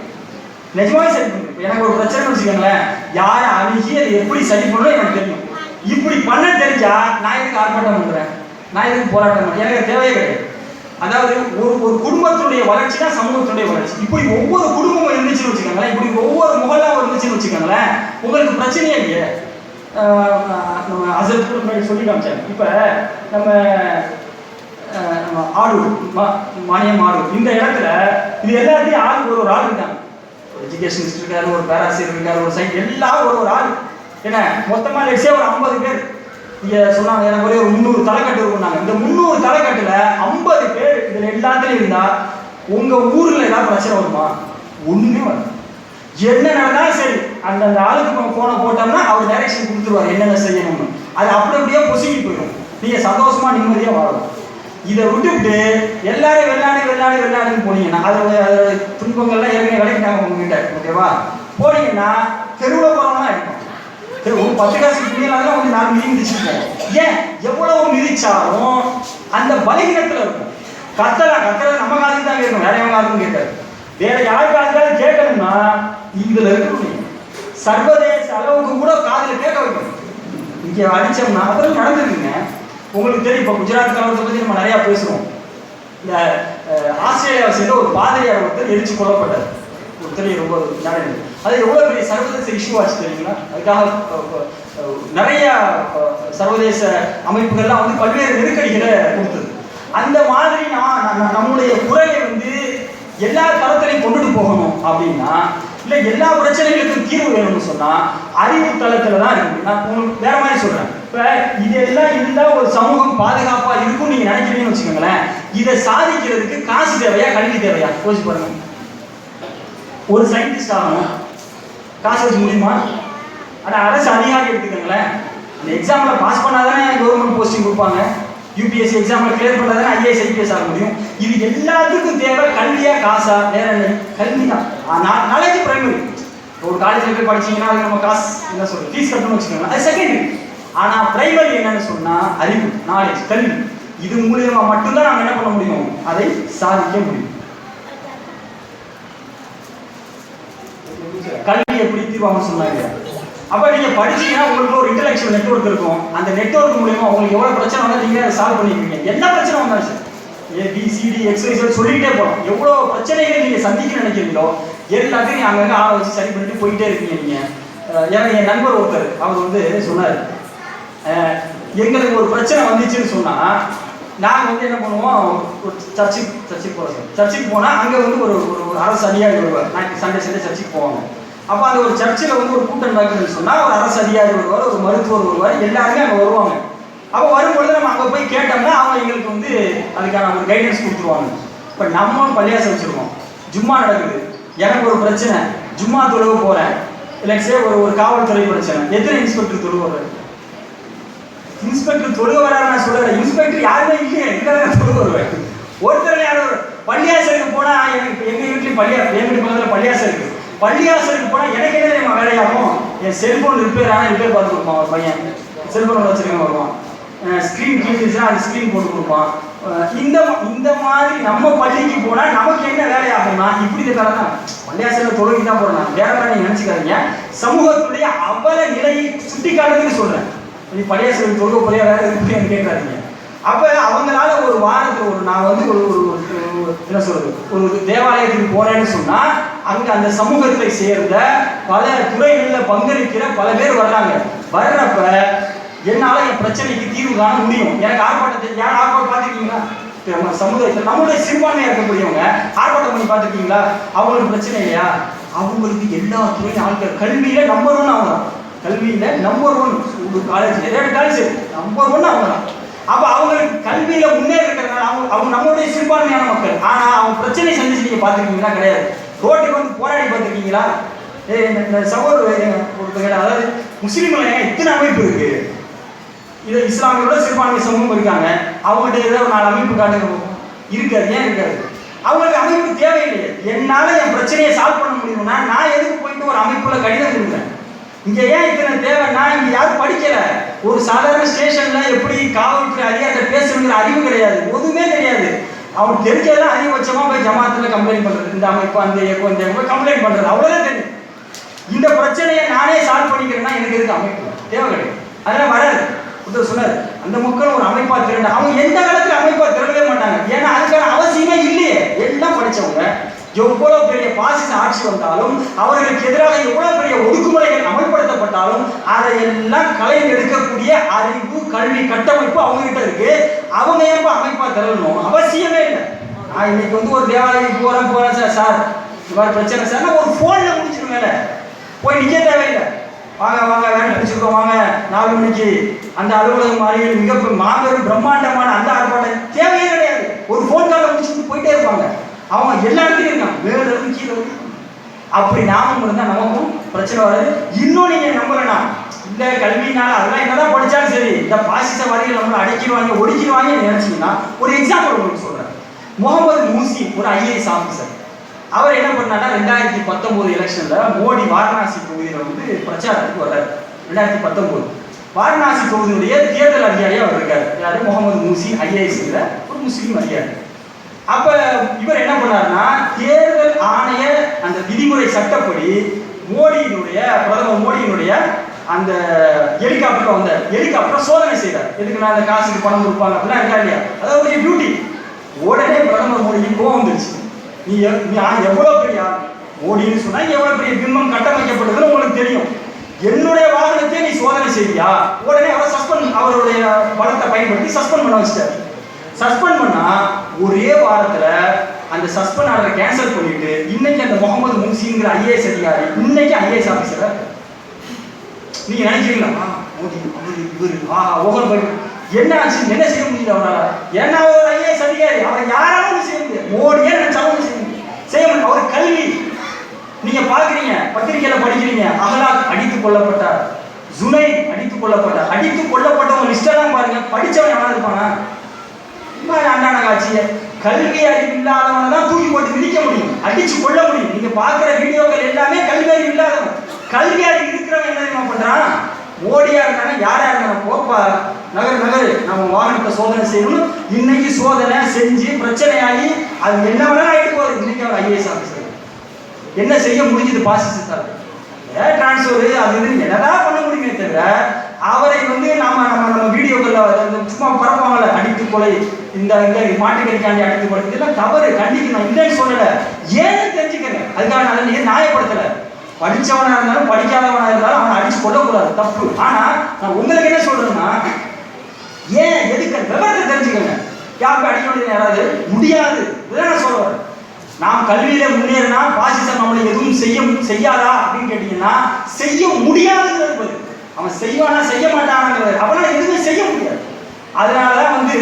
நிஜமாவே சரி பண்ணிடுவேன். எனக்கு ஒரு பிரச்சனை வச்சுக்கோங்களேன், யாரை அணுகி அதை எப்படி சரி பண்ணணும் எனக்கு தெரியும். இப்படி பண்ண தெரிஞ்சா நான் எதுக்கு ஆர்ப்பாட்டம் பண்ணுறேன், நான் எதுக்கு போராட்டம் பண்ணுறேன், எனக்கு தேவையே கிடையாது. அதாவது ஒரு குடும்பத்துடைய வளர்ச்சி தான் சமூகத்துடைய வளர்ச்சி. இப்படி ஒவ்வொரு குடும்பமும் இருந்துச்சுன்னு வச்சுக்கோங்களேன், இப்படி ஒவ்வொரு முகலாவும் இருந்துச்சுன்னு வச்சுக்கோங்களேன், உங்களுக்கு பிரச்சனையே இல்லையே. நம்ம அசல் முன்னாடி சொல்லி காமிச்சாங்க. இப்போ நம்ம ஆடூர், மானியம் ஆடூர், இந்த இடத்துல இது எல்லாத்தையும் ஆளுக்கு ஒரு ஆள் இருக்காங்க. ஒரு எஜுகேஷனிஸ்ட் இருக்காரு, ஒரு பேராசிரியர் இருக்காரு, ஒரு சைட், எல்லாம் ஒரு ஆள். என்ன மொத்தமாக லட்சே ஒரு 50 பேர் இங்கே சொன்னாங்க. எனக்கு ஒரே ஒரு 300 தலைக்கட்டு இருக்குன்னாங்க. இந்த 300 தலைக்கட்டில் 50 பேர் இதில் எல்லாத்துலையும் இருந்தால் உங்கள் ஊரில் ஏதாவது பிரச்சனை வருமா? ஒன்றுமே வரும். என்ன நடந்தாலும் சரி, அந்த ஆளுக்கு நம்ம ஃபோனை போட்டோம்னா அவர் டைரக்ஷன் கொடுத்துருவார் என்னென்ன செய்யணும்னு. அது அப்படியே பொசுங்கி போயிடும். நீங்கள் சந்தோஷமாக நிம்மதியாக வாழணும். இதை விட்டுவிட்டு எல்லாரும் வெள்ளாடுன்னு போனீங்கன்னா அதோட துன்பங்கள்லாம் ஏற்கனவே விளைக்கிட்டாங்க உங்ககிட்ட. ஓகேவா? போனீங்கன்னா தெருவில் போகிறவங்களாம் இருக்கும். ஒரு 10 காசு புண்ணியெல்லாம் வந்து 4 மிதி மிதிச்சுருக்கோம். ஏன் எவ்வளவு மிதிச்சாலும் அந்த பலகீனத்தில் இருக்கும். கத்தலை நம்ம காதுக்கு தான் கேட்கணும், வேற எவங்க காதுக்கும் கேட்காது. வேற யார் காதுக்காவது கேட்கணும்னா இதுல இருக்கணும். சர்வதேச அளவுக்கு கூட காதில் கேட்க வைக்கணும். இங்கே அடித்தோம்னா அதெல்லாம் நடந்துருக்குங்க. உங்களுக்கு தெரியும், இப்போ குஜராத் கலவரத்தை பற்றி நம்ம நிறையா பேசுகிறோம். இந்த ஆஸ்திரேலியாவை சேர்ந்த ஒரு பாதிரியார் ஒருத்தர் எரிச்சு கொல்லப்பட்டார். ஒருத்தர் ரொம்ப நடந்தது. அது எவ்வளோ பெரிய சர்வதேச இஷ்யூ ஆச்சு தெரியுங்களா? அதுக்காக நிறைய சர்வதேச அமைப்புகள்லாம் வந்து பல்வேறு நெருக்கடிகளை கொடுத்தது. அந்த மாதிரி நம்முடைய குரலை வந்து எல்லா தளத்திலையும் கொண்டுட்டு போகணும் அப்படின்னா, இல்லை எல்லா பிரச்சனைகளுக்கும் தீர்வு வேணும்னு சொன்னால் அறிவு தளத்தில் தான் இருக்கு. நான் உங்களுக்கு வேற மாதிரி சொல்கிறேன். இப்போ இதெல்லாம் இருந்தால் ஒரு சமூகம் பாதுகாப்பாக இருக்கும்னு நீங்கள் நினைக்கிறீங்கன்னு வச்சுக்கோங்களேன். இதை சாதிக்கிறதுக்கு காசு தேவையா, கல்வி தேவையா? யோசிச்சு பாருங்க. ஒரு சயின்டிஸ்ட் ஆகணும், காசு வச்சு முடியுமா? ஆனால் அரசு அதிகாரி எடுத்துக்கோங்களேன், அந்த எக்ஸாமில் பாஸ் பண்ணாதானே கவர்மெண்ட் போஸ்டிங் கொடுப்பாங்க. யூபிஎஸ்சி எக்ஸாமில் கிளியர் பண்ணாதானே ஐஏஎஸ் ஐபிஎஸ் ஆக முடியும். இது எல்லாத்துக்கும் தேவை கல்வியா காசா? வேற என்ன? கல்வி தான். Knowledge primary. ஒரு காலேஜில் போய் படிச்சீங்கன்னா அதுக்கு நம்ம காசு என்ன சொல்றது, ஃபீஸ் கட்டணும்னு வச்சுக்கோங்க, அது செகண்டரி. ஆனால் பிரைமரி என்னன்னு சொன்னால் அறிவு, நாலேஜ், கல்வி. இது மூலியமா மட்டும்தான் நம்ம என்ன பண்ண முடியும், அதை சாதிக்க முடியும். கல்வி எப்படி தீர்வாங்கன்னு சொன்னாங்க. அப்போ நீங்கள் படிச்சீங்கன்னா உங்களுக்கு ஒரு இன்டெலெக்சுவல் நெட்வொர்க் இருக்கும். அந்த நெட்வொர்க் மூலியமா உங்களுக்கு எவ்வளோ பிரச்சனை வந்தாலும் நீங்கள் அதை சால்வ் பண்ணிருக்கீங்க. என்ன பிரச்சனை வந்தாலும் சார், ABCD XYZ சொல்லிக்கிட்டே போகலாம். எவ்வளோ பிரச்சனைகளை நீங்கள் சந்திக்க நினைக்கிறீங்களோ எல்லாத்தையும் நீங்கள் அங்கங்கே ஆளை வச்சு சரி பண்ணிட்டு போயிட்டே இருக்கீங்க. நீங்கள் எனக்கு என் நண்பர் ஒருத்தர் அவர் வந்து சொன்னார், எங்களுக்கு ஒரு பிரச்சனை வந்துச்சுன்னு சொன்னால் நாங்கள் வந்து என்ன பண்ணுவோம், ஒரு சர்ச்சுக்கு போகிறோம். சர்ச்சுக்கு போனால் அங்கே வந்து ஒரு அரசு அதிகாரி வருவார். நாளைக்கு சண்டே சர்ச்சுக்கு போவாங்க. அப்போ அந்த ஒரு சர்ச்சில் வந்து ஒரு கூட்டம் நடக்குதுன்னு சொன்னால் ஒரு அரசு அதிகாரி வருவார், ஒரு மருத்துவர் வருவார், எல்லாருமே அங்கே வருவாங்க. அப்போ வரும்பொழுது நம்ம அங்கே போய் கேட்டோம்னா அவங்க எங்களுக்கு வந்து அதுக்கான ஒரு கைடன்ஸ் கொடுத்துருவாங்க. இப்போ நம்ம பள்ளியாசம் வச்சுருக்கோம், ஜும்மா நடக்குது, எனக்கு ஒரு பிரச்சனை, ஜும்மா தொழுக போகிறேன், இல்லைங்க ஒரு காவல்துறை பிரச்சனை, எத்தனை இன்ஸ்பெக்டர் தொழுக வர்றாரு? இன்ஸ்பெக்டர் தொழுக வராரு நான் சொல்றேன், இன்ஸ்பெக்டர் யாருமே இல்லையே, எங்க தொழுக வருவேன்? ஒருத்தர் யாரும் பள்ளியாசலுக்கு போனா எனக்கு எங்க வீட்லயும் எங்க வீட்டு பக்கத்துல பள்ளியாசல் இருக்கு. பள்ளியாசலுக்கு போனா எனக்கு என்ன தெரியுமா வேலையாகும்? என் செல்போன் ரிப்பேர் பார்த்து கொடுப்பான் ஒரு பையன், செல்போன் வச்சிருக்க வருவான், ஸ்கிரீன் கிழிஞ்சிச்சுன்னா அது ஸ்கிரீன் போட்டு கொடுப்பான். இந்த மாதிரி நம்ம பள்ளிக்கு போனா நமக்கு என்ன வேலை ஆகும்னா இப்படி தான் பள்ளியாசல தொழுகி தான் போறேன். வேற நீங்க நினைச்சுக்காதீங்க, சமூகத்துடைய அவல நிலையை சுட்டி காட்டுறதுன்னு சொல்றேன். நீ பள்ளியாசலுக்கு தொழுக போறியா வேற இருக்குன்னு கேட்காதீங்க. அப்ப அவங்களால ஒரு வாரத்துக்கு நான் வந்து என்ன சொல்றது, ஒரு தேவாலயத்துக்கு போறேன்னு சொன்னா அங்க அந்த சமூகத்தை சேர்ந்த பல துறைகள்ல பங்களிக்கிற பல பேர் வர்றாங்க. வர்றப்ப என்னால என் பிரச்சனைக்கு தீர்வு காண முடியும். எனக்கு ஆர்ப்பாட்டத்தை யாரும் ஆர்ப்பாட்டம் பார்த்துருக்கீங்களா? சமுதாயத்தில் நம்மளுடைய சிறுபான்மையா இருக்கக்கூடியவங்க ஆர்ப்பாட்டம் பண்ணி பார்த்துருக்கீங்களா? அவங்களுக்கு பிரச்சனை இல்லையா? அவங்களுக்கு எல்லா துறையும் ஆட்கள் கல்வியில நம்பர் 1 அவங்க தான். கல்வியில நம்பர் 1 காலேஜ் எதாவது காலேஜ் நம்பர் 1 அவங்க தான். அப்ப அவங்களுக்கு கல்வியில முன்னேறி இருக்கிறதுனால அவங்க நம்மளுடைய சிறுபான்மையான மக்கள். ஆனா அவங்க பிரச்சனை சந்திச்சு நீங்க பார்த்துருக்கீங்களா? கிடையாது. ரோட்டுக்கு வந்து போராடி பார்த்துருக்கீங்களா? இந்த சகோதரர் அதாவது முஸ்லீம்கள் இத்தனை அமைப்பு இருக்கு, இது இஸ்லாமியோட சிறுபான்மை சமூகம் இருக்காங்க, அவங்ககிட்ட ஏதோ ஒரு 4 அமைப்பு காட்டுங்க இருக்காது. ஏன் இருக்காது? அவங்களுக்கு அமைப்பு தேவையில்லையே. என்னால என் பிரச்சனையை சால்வ் பண்ண முடியும்னா நான் எதுக்கு போயிட்டு ஒரு அமைப்புல கடிதம் கொடுக்குறேன்? இங்க ஏன் இத்தனை தேவைன்னா இங்க யாரும் படிக்கல. ஒரு சாதாரண ஸ்டேஷன்ல எப்படி காவல்துறை அதிகாரிகள் பேசணுங்கிற அறிவு கிடையாது, எதுவுமே தெரியாது. அவனுக்கு தெரிஞ்சதெல்லாம் அதிகபட்சமா போய் ஜமாத்துல கம்ப்ளைண்ட் பண்றது, இந்த அமைப்பு அந்த இயக்கம் இந்த அமைப்பு கம்ப்ளைண்ட் பண்றது, அவ்வளவுதான் தெரியும். இந்த பிரச்சனையை நானே சால்வ் பண்ணிக்கிறேன்னா எனக்கு எதுக்கு அமைப்பு தேவை கிடையாது. அதெல்லாம் வராது. சொன்னார் அந்த மக்கள் ஒரு அமைப்பா திரண்ட, அவங்க எந்த காலத்துல அமைப்பா திரளவே மாட்டாங்க. ஏன்னா அதுக்கான அவசியமே இல்லையே. எல்லாம் படிச்சவங்க, எவ்வளவு பெரிய பாசிச ஆட்சி வந்தாலும் அவர்களுக்கு எதிராக எவ்வளவு பெரிய ஒடுக்குமுறைகள் அமல்படுத்தப்பட்டாலும் அதையெல்லாம் கலைந்து எடுக்கக்கூடிய அறிவு கல்வி கட்டமைப்பு அவங்க கிட்ட இருக்கு. அவங்க ஏன் அமைப்பா திரளணும்? அவசியமே இல்லை. நான் இன்னைக்கு வந்து ஒரு தேவாலயத்துக்கு போறேன் சார் இந்த மாதிரி பிரச்சனை சார், ஒரு போன்ல முடிச்சிருங்க, போய் நிக்க தேவையில்லை. வாங்க வேலை பிடிச்சிருக்கோம், வாங்க 4 மணிக்கு அந்த அலுவலகம் மாறிகள் மிக மாபெரும் பிரம்மாண்டமான அந்த ஆர்ப்பாட்டம் தேவையே கிடையாது. ஒரு போன் காலை முடிச்சுட்டு போயிட்டே இருப்பாங்க. அவங்க எல்லா இடத்துலையும் இருக்காங்க, மேல இருந்து கீழே. அப்படி நாமும் இருந்தா நமக்கும் பிரச்சனை வராது. இன்னும் நீங்க நம்பலனா இந்த கல்வினால அதெல்லாம் என்னதான் படிச்சாலும் சரி இந்த பாசிசவாதிகள் நம்மளை அடக்கிடுவாங்க ஒடுக்கிடுவாங்க நினைச்சீங்கன்னா ஒரு எக்ஸாம்பிள் உங்களுக்கு சொல்றேன். முகமது மூசி ஒரு IAS ஆஃபீஸர். அவர் என்ன பண்ணாருன்னா 2019 எலெக்ஷன்ல மோடி வாரணாசி தொகுதியில வந்து பிரச்சாரத்துக்கு வர்றாரு. 2019 வாரணாசி தொகுதியுடைய தேர்தல் அதிகாரியா அவர் இருக்காரு. யாரு? முகமது மூசி IAS ஒரு முஸ்லீம் அதிகாரி. அப்ப இவர் என்ன பண்ணாருன்னா தேர்தல் ஆணைய அந்த விதிமுறை சட்டப்படி பிரதமர் மோடியினுடைய அந்த ஹெலிகாப்டர் வந்த ஹெலிகாப்டர் சோதனை செய்தார். எதுக்குன்னா அந்த காசுக்கு பணம் கொடுப்பாங்க அப்படிலாம் இருக்கா இல்லையா? அதாவது ஒரு டியூட்டி. உடனே பிரதமர் மோடிக்கு கோவம் வந்துருச்சு. நீ எவ்வளவு பெரிய மோடின்னு சொன்னா எவ்வளவு பெரிய பிம்பம் கட்டமைக்கப்பட்டதுன்னு உங்களுக்கு தெரியும். என்னுடைய வாகனத்தை நீ சோதனை செய்வியா? உடனே அவருடைய பலத்தை பயன்படுத்தி சஸ்பெண்ட் பண்ண வச்சிட்டாரு. சஸ்பெண்ட் பண்ணா ஒரே வாரத்துல அந்த சஸ்பெண்ட் ஆர்டரை கேன்சல் பண்ணிட்டு இன்னைக்கு அந்த முகமது மூசிங்கிற IAS அதிகாரி இன்னைக்கு IAS ஆபீசரா. நீங்க நினைக்கிறீங்களா மோடி இவரு என்ன ஆச்சு? என்ன செய்ய முடியல அவரால்? ஏன்னா அவர் IAS அதிகாரி, அவரை யாராலும் செய்ய முடியாது. மோடியே நினைச்சாலும் செய்ய முடியும். அவர் கல்வி நீங்க பாக்குறீங்க, பத்திரிகையில படிக்கிறீங்க, அகலாக் அடித்துக் கொல்லப்பட்டார், ஜுனை அடித்துக் கொல்லப்பட்டார். அடித்துக் கொல்லப்பட்டவங்க லிஸ்டெல்லாம் பாருங்க, படிச்சவன் எவனா இருப்பானா? அண்டான காட்சிய கல்வி அறிவு இல்லாதவனை தான் தூக்கி போட்டு மிதிக்க முடியும், அடிச்சு கொள்ள முடியும். நீங்க பாக்குற வீடியோக்கள் எல்லாமே கல்வி அறிவு இல்லாதவன். கல்வி அறிவு இருக்கிறவன் என்ன தெரியுமா பண்றான்? மோடியா இருந்தாலும் யாரா இருந்தாலும் போப்பா நகரு நம்ம வாகனத்தை சோதனை செய்யணும். இன்னைக்கு சோதனை செஞ்சு பிரச்சனையாகி அது என்ன வேணா ஆயிட்டு போகுது. இன்னைக்கு அவர் IAS ஆஃபீஸர் என்ன செய்ய முடிஞ்சது? பாசிசத்தால் டிரான்ஸ்ஃபர் அது என்னதான் பண்ண முடியுமே தவிர அவரை வந்து நம்ம வீடியோக்கள் சும்மா பரப்பாங்கல்ல, அடித்து கொலை, இந்த மாட்டுக்கறிக்காண்டி அடித்து கொலை, இதெல்லாம் தவறு, கண்டிக்கணும். இல்லைன்னு சொல்லல, ஏன்னு தெரிஞ்சுக்கங்க. அதுக்காக அதை நீங்க நியாயப்படுத்தல. படிச்சவனா இருந்தாலும் படிக்காதவனா இருந்தாலும் அவனை அடிச்சு கொள்ளக்கூடாது, தப்பு. ஆனா நான் உங்களுக்கு என்ன சொல்றேன்னா, ஏன் எதுக்கு விவரத்தை தெரிஞ்சுக்கங்க. யாருக்கு அடிக்க வேண்டியது யாராவது முடியாது, இதான் நான் சொல்ல வரேன். நாம் கல்வியில முன்னேறினா பாசிசம் நம்மளை எதுவும் செய்யாதா அப்படின்னு கேட்டீங்கன்னா செய்ய முடியாதுங்கிறது. அவன் செய்வானா செய்ய மாட்டானாங்கிறது, அவனால எதுவுமே செய்ய முடியாது. அதனாலதான் வந்து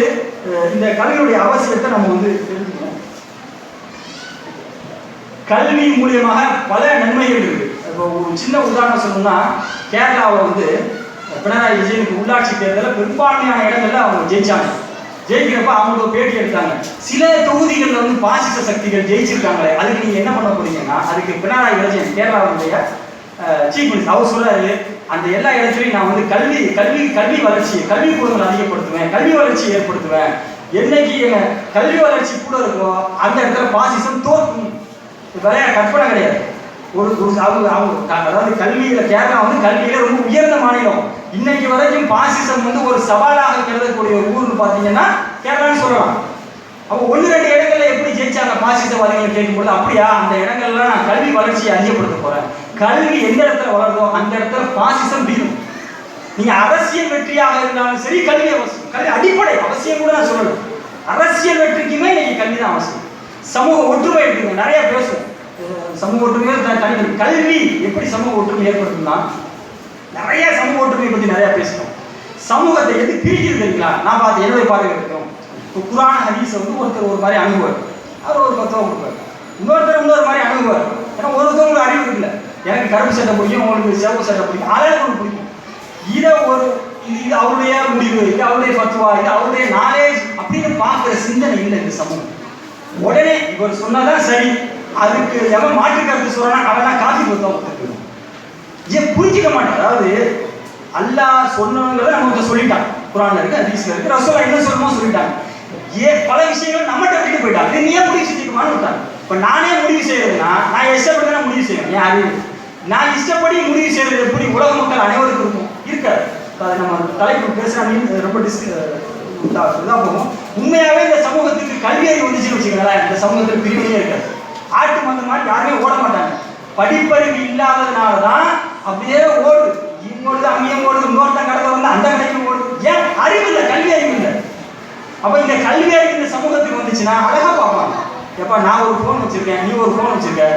இந்த கல்வியுடைய அவசியத்தை நம்ம வந்து தெரிஞ்சுக்கணும். கல்வி மூலியமாக பல நன்மைகள் இருக்கு. இப்போ ஒரு சின்ன உதாரணம் சொல்லணும்னா, கேரளாவில் வந்து பினராயி விஜயனுக்கு உள்ளாட்சி தேர்தலில் பெரும்பான்மையான இடங்கள்ல அவங்க ஜெயிச்சாங்க. ஜெயிக்கிறப்ப அவங்க பேட்டி எடுத்தாங்க. சில தொகுதிகளில் வந்து பாசிச சக்திகள் ஜெயிச்சிருக்காங்களே, அதுக்கு நீங்க என்ன பண்ண போறீங்கன்னா, அதுக்கு பினராயி விஜயன் கேரளாவுடைய சீஃப் மினிஸ்டர் அவர் சொல்றாரு, அந்த எல்லா இடத்துலையும் நான் வந்து கல்வி வளர்ச்சி, கல்வி கூடங்களை அதிகப்படுத்துவேன், கல்வி வளர்ச்சியை ஏற்படுத்துவேன். என்னைக்கு கல்வி வளர்ச்சி கூட இருக்கோ அந்த இடத்துல பாசிசம் தோற்கும். வேற கற்பனை கிடையாது. அதாவது கல்வியில கேரளா வந்து கல்வியில ரொம்ப உயர்ந்த மாநிலம். இன்னைக்கு வரைக்கும் பாசிசம் வந்து ஒரு சவாலாக கருதக்கூடிய ஊர்னு பாத்தீங்கன்னா கேரளான்னு சொல்லலாம். அப்போ 1-2 இடங்கள்ல எப்படி ஜெயிச்சாங்க பாசிசவாதிகளை கேட்கும்போது, அப்படியா அந்த இடங்கள்ல நான் கல்வி வளர்ச்சியை அதிகப்படுத்த போறேன். கல்வி எந்த இடத்துல வளருதோ அந்த இடத்துல பாசிசம் வீழும். நீங்க அரசியல் வெற்றியாக இருந்தாலும் சரி, கல்வி அவசியம். கல்வி அடிப்படை அவசியம் கூட நான் சொல்லணும். அரசியல் வெற்றிக்குமே இன்னைக்கு கல்வி தான் அவசியம். சமூக ஒற்றுமை இருக்குங்க, நிறைய பேசுவோம். சமூக ஒற்றுமை தனி கல்வி எப்படி சமூக ஒற்றுமை ஏற்படுத்தும்னா, நிறைய சமூக ஒற்றுமையை பற்றி நிறைய பேசணும். சமூகத்தை எது பிரிக்கிறது தெரியுங்களா? நான் பார்த்து என்னுடைய பார்வை இருக்கட்டும். இப்போ குரான் ஹதீஸ் வந்து ஒருத்தர் ஒரு மாதிரி அணுகுவார், அவர் ஒரு தத்துவம் கொடுப்பார். இன்னொரு மாதிரி அணுகுவார். ஏன்னா ஒருத்தவங்களுக்கு அறிவு இருக்குல்ல. எனக்கு கருப்பு சட்டை பிடிக்கும், உங்களுக்கு சிவப்பு சட்டை பிடிக்கும், அழகு ஒன்று பிடிக்கும். இதை இது அவருடைய முடிவு, இது அவருடைய ஃபத்வா, இது அவருடைய நாலேஜ் அப்படின்னு பார்க்குற சிந்தனை இல்லை இந்த சமூகம். உடனே இவர் சொன்னதான் சரி, அதுக்கு எவன் மாற்று கருத்து சொல்றானா அவன் காஃபி கொடுத்தோம். ஏன் புரிஞ்சிக்க மாட்டான். அதாவது அல்லாஹ் சொன்னவங்களை நம்ம சொல்லிட்டான், குரான்ல இருக்கு, ஹதீஸ்ல இருக்கு, ரசூலுல்லாஹ் என்ன சொல்லணுமோ சொல்லிட்டாங்க. பல விஷயங்கள் நம்மகிட்ட விட்டு போயிட்டாங்க. நீ ஏன் முடிவு செஞ்சுக்கமான்னு விட்டாங்க. இப்போ நானே முடிவு செய்யறதுன்னா நான் இஷ்டப்படி தான் முடிவு செய்வேன். ஏன் அறிவு நான் இஷ்டப்படி முடிவு செய்யறது எப்படி உலக மக்கள் அனைவருக்கும் இருக்கும் இருக்காது. அதை நம்ம தலைப்பு பேசுறாங்க, ரொம்ப இதாக போகும். உண்மையாவே இந்த சமூகத்துக்கு கல்வி அறிவு வந்துச்சுன்னு வச்சுக்கோங்களேன், இந்த சமூகத்தில் பிரிவினையே இருக்காது. ஆட்டு மந்த மாதிரி யாருமே ஓட மாட்டாங்க. படிப்பறிவு இல்லாததுனால தான் அப்படியே ஓடுது. இங்கோடுது, அங்கேயும் ஓடுது, இன்னொருத்தன் கடை வந்து அந்த கடைக்கும் ஓடுது. ஏன்? அறிவு இல்லை, கல்வி அறிவு இல்லை. அப்போ இந்த கல்வி அறிவு இந்த சமூகத்துக்கு வந்துச்சுன்னா அழகா பார்ப்பாங்க. எப்பா நான் ஒரு ஃபோன் வச்சிருக்கேன், நீ ஒரு ஃபோன் வச்சிருக்க,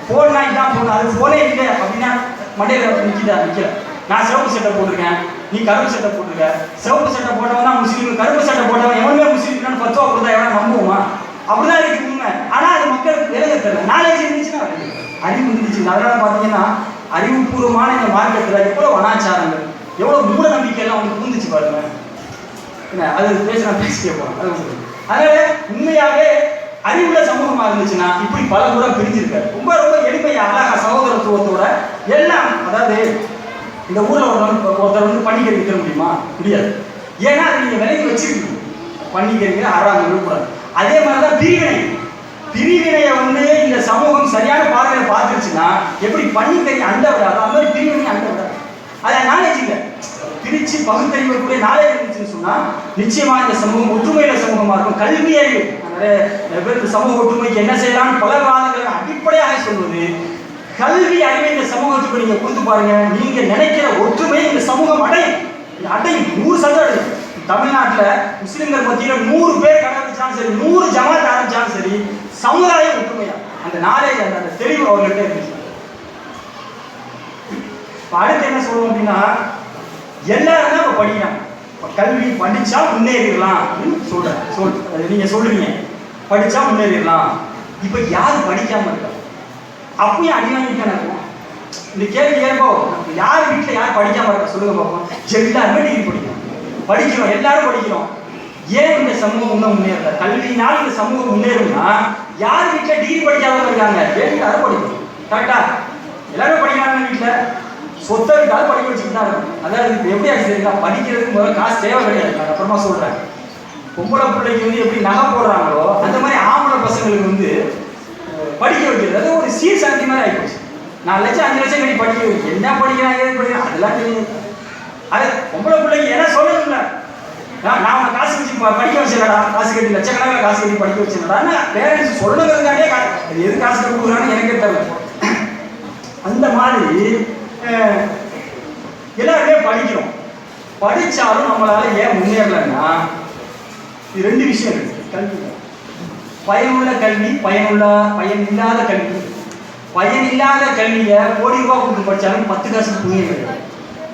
ஃபோன்னா இதான் ஃபோன், அது ஃபோனே இல்லை அப்படின்னா மண்டையில் நிற்கல. நான் சிவப்பு சட்டை போட்டிருக்கேன், நீ கருப்பு சட்டை போட்டிருக்க. சிவப்பு சட்டை போட்டவன் தான் முஸ்லீம், கருப்பு சட்டை போட்டவன் எவனுமே முஸ்லீம் 10 ரூபா கொடுத்தா எவனா நம்புவோமா? அப்படிதான் இருக்கு உண்மை. ஆனால் அது மக்களுக்கு விலக தெரியல. நாலேஜ் இருந்துச்சுன்னா அறிவு இருந்துச்சு. அதனால பார்த்தீங்கன்னா அறிவுபூர்வமான இந்த மார்க்கெட்டில் எவ்வளோ அனாச்சாரங்கள், எவ்வளோ மூட நம்பிக்கையெல்லாம் அவங்களுக்கு புரிந்துச்சு பாருங்க. என்ன அது பேசிட்டே போகிறோம். அதனால உண்மையாகவே அறிவுள்ள சமூகமாக இருந்துச்சுன்னா இப்படி பல கூட பிரிஞ்சிருக்காரு. ரொம்ப ரொம்ப எளிமையா அழகா சகோதரத்துவத்தோட எல்லாம். அதாவது இந்த ஊரில் ஒருத்தர் வந்து பண்டிகை விற்க முடியுமா? முடியாது. ஏன்னா அது நீங்கள் விலைக்கு வச்சிருக்கீங்க. பண்டிகைங்க ஆறாங்க விழுப்புரம். அதே மாதிரி தான் பிரிவினையை வந்து இந்த சமூகம் சரியான பார்வையில் பார்த்துருச்சுன்னா எப்படி பண்டிகை அண்ட விடாது, அது மாதிரி பிரிவினை அண்ட விடாது. அதை நாலேஜ் இல்லை, பிரித்து பகுத்தறிவுக்குள்ளே நாலேஜ் இருந்துச்சுன்னு சொன்னால் நிச்சயமாக இந்த சமூகம் ஒற்றுமையில சமூகமாக இருக்கும். கல்வி அறிவு நிறைய பேர் இந்த சமூக ஒற்றுமைக்கு என்ன செய்யலாம்னு பல வாதங்களை அடிப்படையாக சொல்வது கல்வி அறிவை இந்த சமூகத்துக்கு நீங்க கொடுத்து பாருங்க. நீங்க நினைக்கிற ஒற்றுமை இந்த சமூகம் அடையும் 100% அடையும். தமிழ்நாட்டில் முஸ்லிம்கள் மத்தியில் 100 பேர் கடை வச்சாலும் சரி, 100 ஜமாத் ஆரம்பிச்சாலும் சரி, சமுதாயம் ஒற்றுமையா அந்த நாலேஜ் அந்த தெளிவு அவர்கிட்ட இருந்துச்சு. அடுத்து என்ன சொல்லுவோம் அப்படின்னா, எல்லாரும் தான் இப்போ படிக்கிறாங்க. கல்வி படிச்சா முன்னேறிடலாம் அப்படின்னு சொல்றேன். நீங்க சொல்றீங்க படிச்சா முன்னேறிடலாம். இப்ப யாரு படிக்காம இருக்கா? அப்பயும் அடிவாங்கிட்டான இருக்கும். இந்த கேள்வி கேட்போம், யார் வீட்டில் யார் படிக்காம இருக்கா சொல்லுங்க பார்ப்போம். எல்லாருமே டிகிரி படிக்கிறோம், எல்லாரும் படிக்கிறோம். ஏன் இந்த சமூகம் இன்னும் முன்னேறல? கல்வியினால் இந்த சமூகம் முன்னேறும்னா யார் வீட்டில் டிகிரி படிக்காம இருக்காங்க? எல்லாரும் படிக்கணும். கரெக்டா? எல்லாரும் படிக்கிறாங்க. வீட்டில் சொத்தை வீட்டாலும் படிக்க வச்சுட்டு தான் இருக்கும். அதாவது இப்போ எப்படி ஆச்சு தெரியுங்களா? படிக்கிறதுக்கு முதல்ல காசு தேவை கிடையாது. நான் அப்புறமா சொல்றேன். பொம்பளை பிள்ளைக்கு வந்து எப்படி நகை போடுறாங்களோ அந்த மாதிரி ஆம்பளை பசங்களுக்கு வந்து படிக்க வைக்கிறது அது ஒரு சீர் சாந்தி மாதிரி ஆகிப்போச்சு. 4 லட்சம் 5 லட்சம் கட்டி படிக்க வைக்க என்ன படிக்கிறாங்க ஏது படிக்கிறாங்க அதெல்லாம் தெரியும். அது பொம்பளை பிள்ளைக்கு ஏன்னா சொல்லணும்ல, நான் உன்னை காசு வச்சு படிக்க வச்சிடடா, காசு கட்டி லட்சக்கணக்கில் காசு கட்டி படிக்க வச்சிடடான்னு பேரண்ட்ஸ் சொல்லணுங்கிறதுக்காண்டே அது எது காசு கட்டி கொடுக்குறான்னு எனக்கே தெரியல. அந்த மாதிரி எல்லாருமே படிக்கிறோம். படித்தாலும் நம்மளால ஏன் முன்னேறலன்னா இது 2 விஷயம் இருக்கு. கல்வி பயனுள்ள கல்வி, பயன் இல்லாத கல்வி. பயன் இல்லாத கல்வியை கோடி ரூபாய் கொடுத்து படித்தாலும் 10 காசுக்கு புண்ணியம் கிடையாது.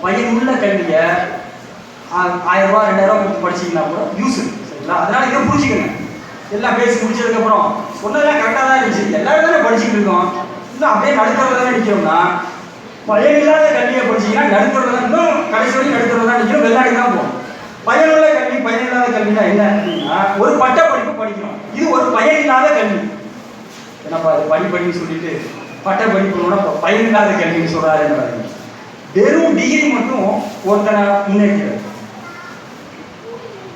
பயனுள்ள கல்வியை 1000 ரூபா 2000 ரூபா கொடுத்து படிச்சிங்கன்னா கூட யூஸ் இருக்கு. சரிங்களா? அதனால இதை புரிஞ்சுக்கங்க. எல்லாம் பேசி முடிச்சதுக்கப்புறம் சொன்னதெல்லாம் கரெக்டாக தான் இருந்துச்சு, எல்லாரும் தானே படிச்சுட்டு இருக்கோம், இன்னும் அப்படியே நடுத்தரவில் தானே நிற்கிறோம்னா பயனில்லாத கல்வியை படிச்சீங்கன்னா நடுத்தரவு தான், இன்னும் கடைசி வரைக்கும் நடுத்தரவு தான் நிற்கணும், வெளிநாடு தான் போகும். பயனுள்ள கல்வி பயனில்லாத கல்வினா என்ன அப்படின்னா, ஒரு பட்ட படிப்பு படிக்கணும், இது ஒரு பயனில்லாத கல்வி. என்னப்பா அது படிப்படின்னு சொல்லிட்டு பட்ட படிப்புனா பயனில்லாத கல்வின்னு சொல்றாரு. வெறும் டிகிரி மட்டும் ஒருத்தனை முன்னேற்கிறது.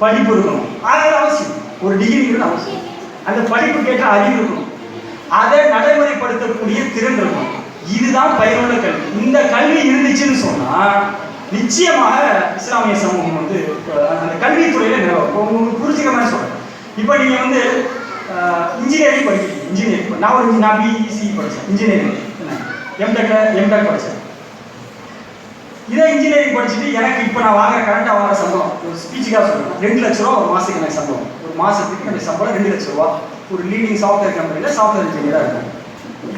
படிப்பு இருக்கணும், அது அவசியம். ஒரு டிகிரி அவசியம். அந்த படிப்பு கேட்ட அறிவு இருக்கணும், அதை நடைமுறைப்படுத்தக்கூடிய திறன் இருக்கணும். இதுதான் பயனுள்ள கல்வி. இந்த கல்வி இருந்துச்சுன்னு சொன்னா நிச்சயமாக இஸ்லாமிய சமூகம் வந்து அந்த கல்வித்துறையில நிலவும். உங்களுக்கு புரிஞ்சுக்க மாதிரி சொல்றேன். இப்போ நீங்க வந்து இன்ஜினியரிங் படிக்கிறீங்க. இன்ஜினியரிங் நான் பிஇசி படித்தேன். இன்ஜினியரிங் எம்டெக் படித்தேன். இதே இன்ஜினியரிங் படிச்சுட்டு எனக்கு இப்போ நான் வாங்குற கரண்டாக வாங்குற சம்பளம் ஒரு ஸ்பீச்சுக்காக சொல்லுவேன், 2 லட்ச ரூபா ஒரு மாதத்துக்கு எனக்கு சம்பளம். ஒரு மாதத்துக்கு எனக்கு சம்பளம் 2 லட்ச ரூபா. ஒரு லீடிங் சாஃப்ட்வேர் கம்பெனியில் சாஃப்ட்வேர் இன்ஜினியராக இருக்கும்.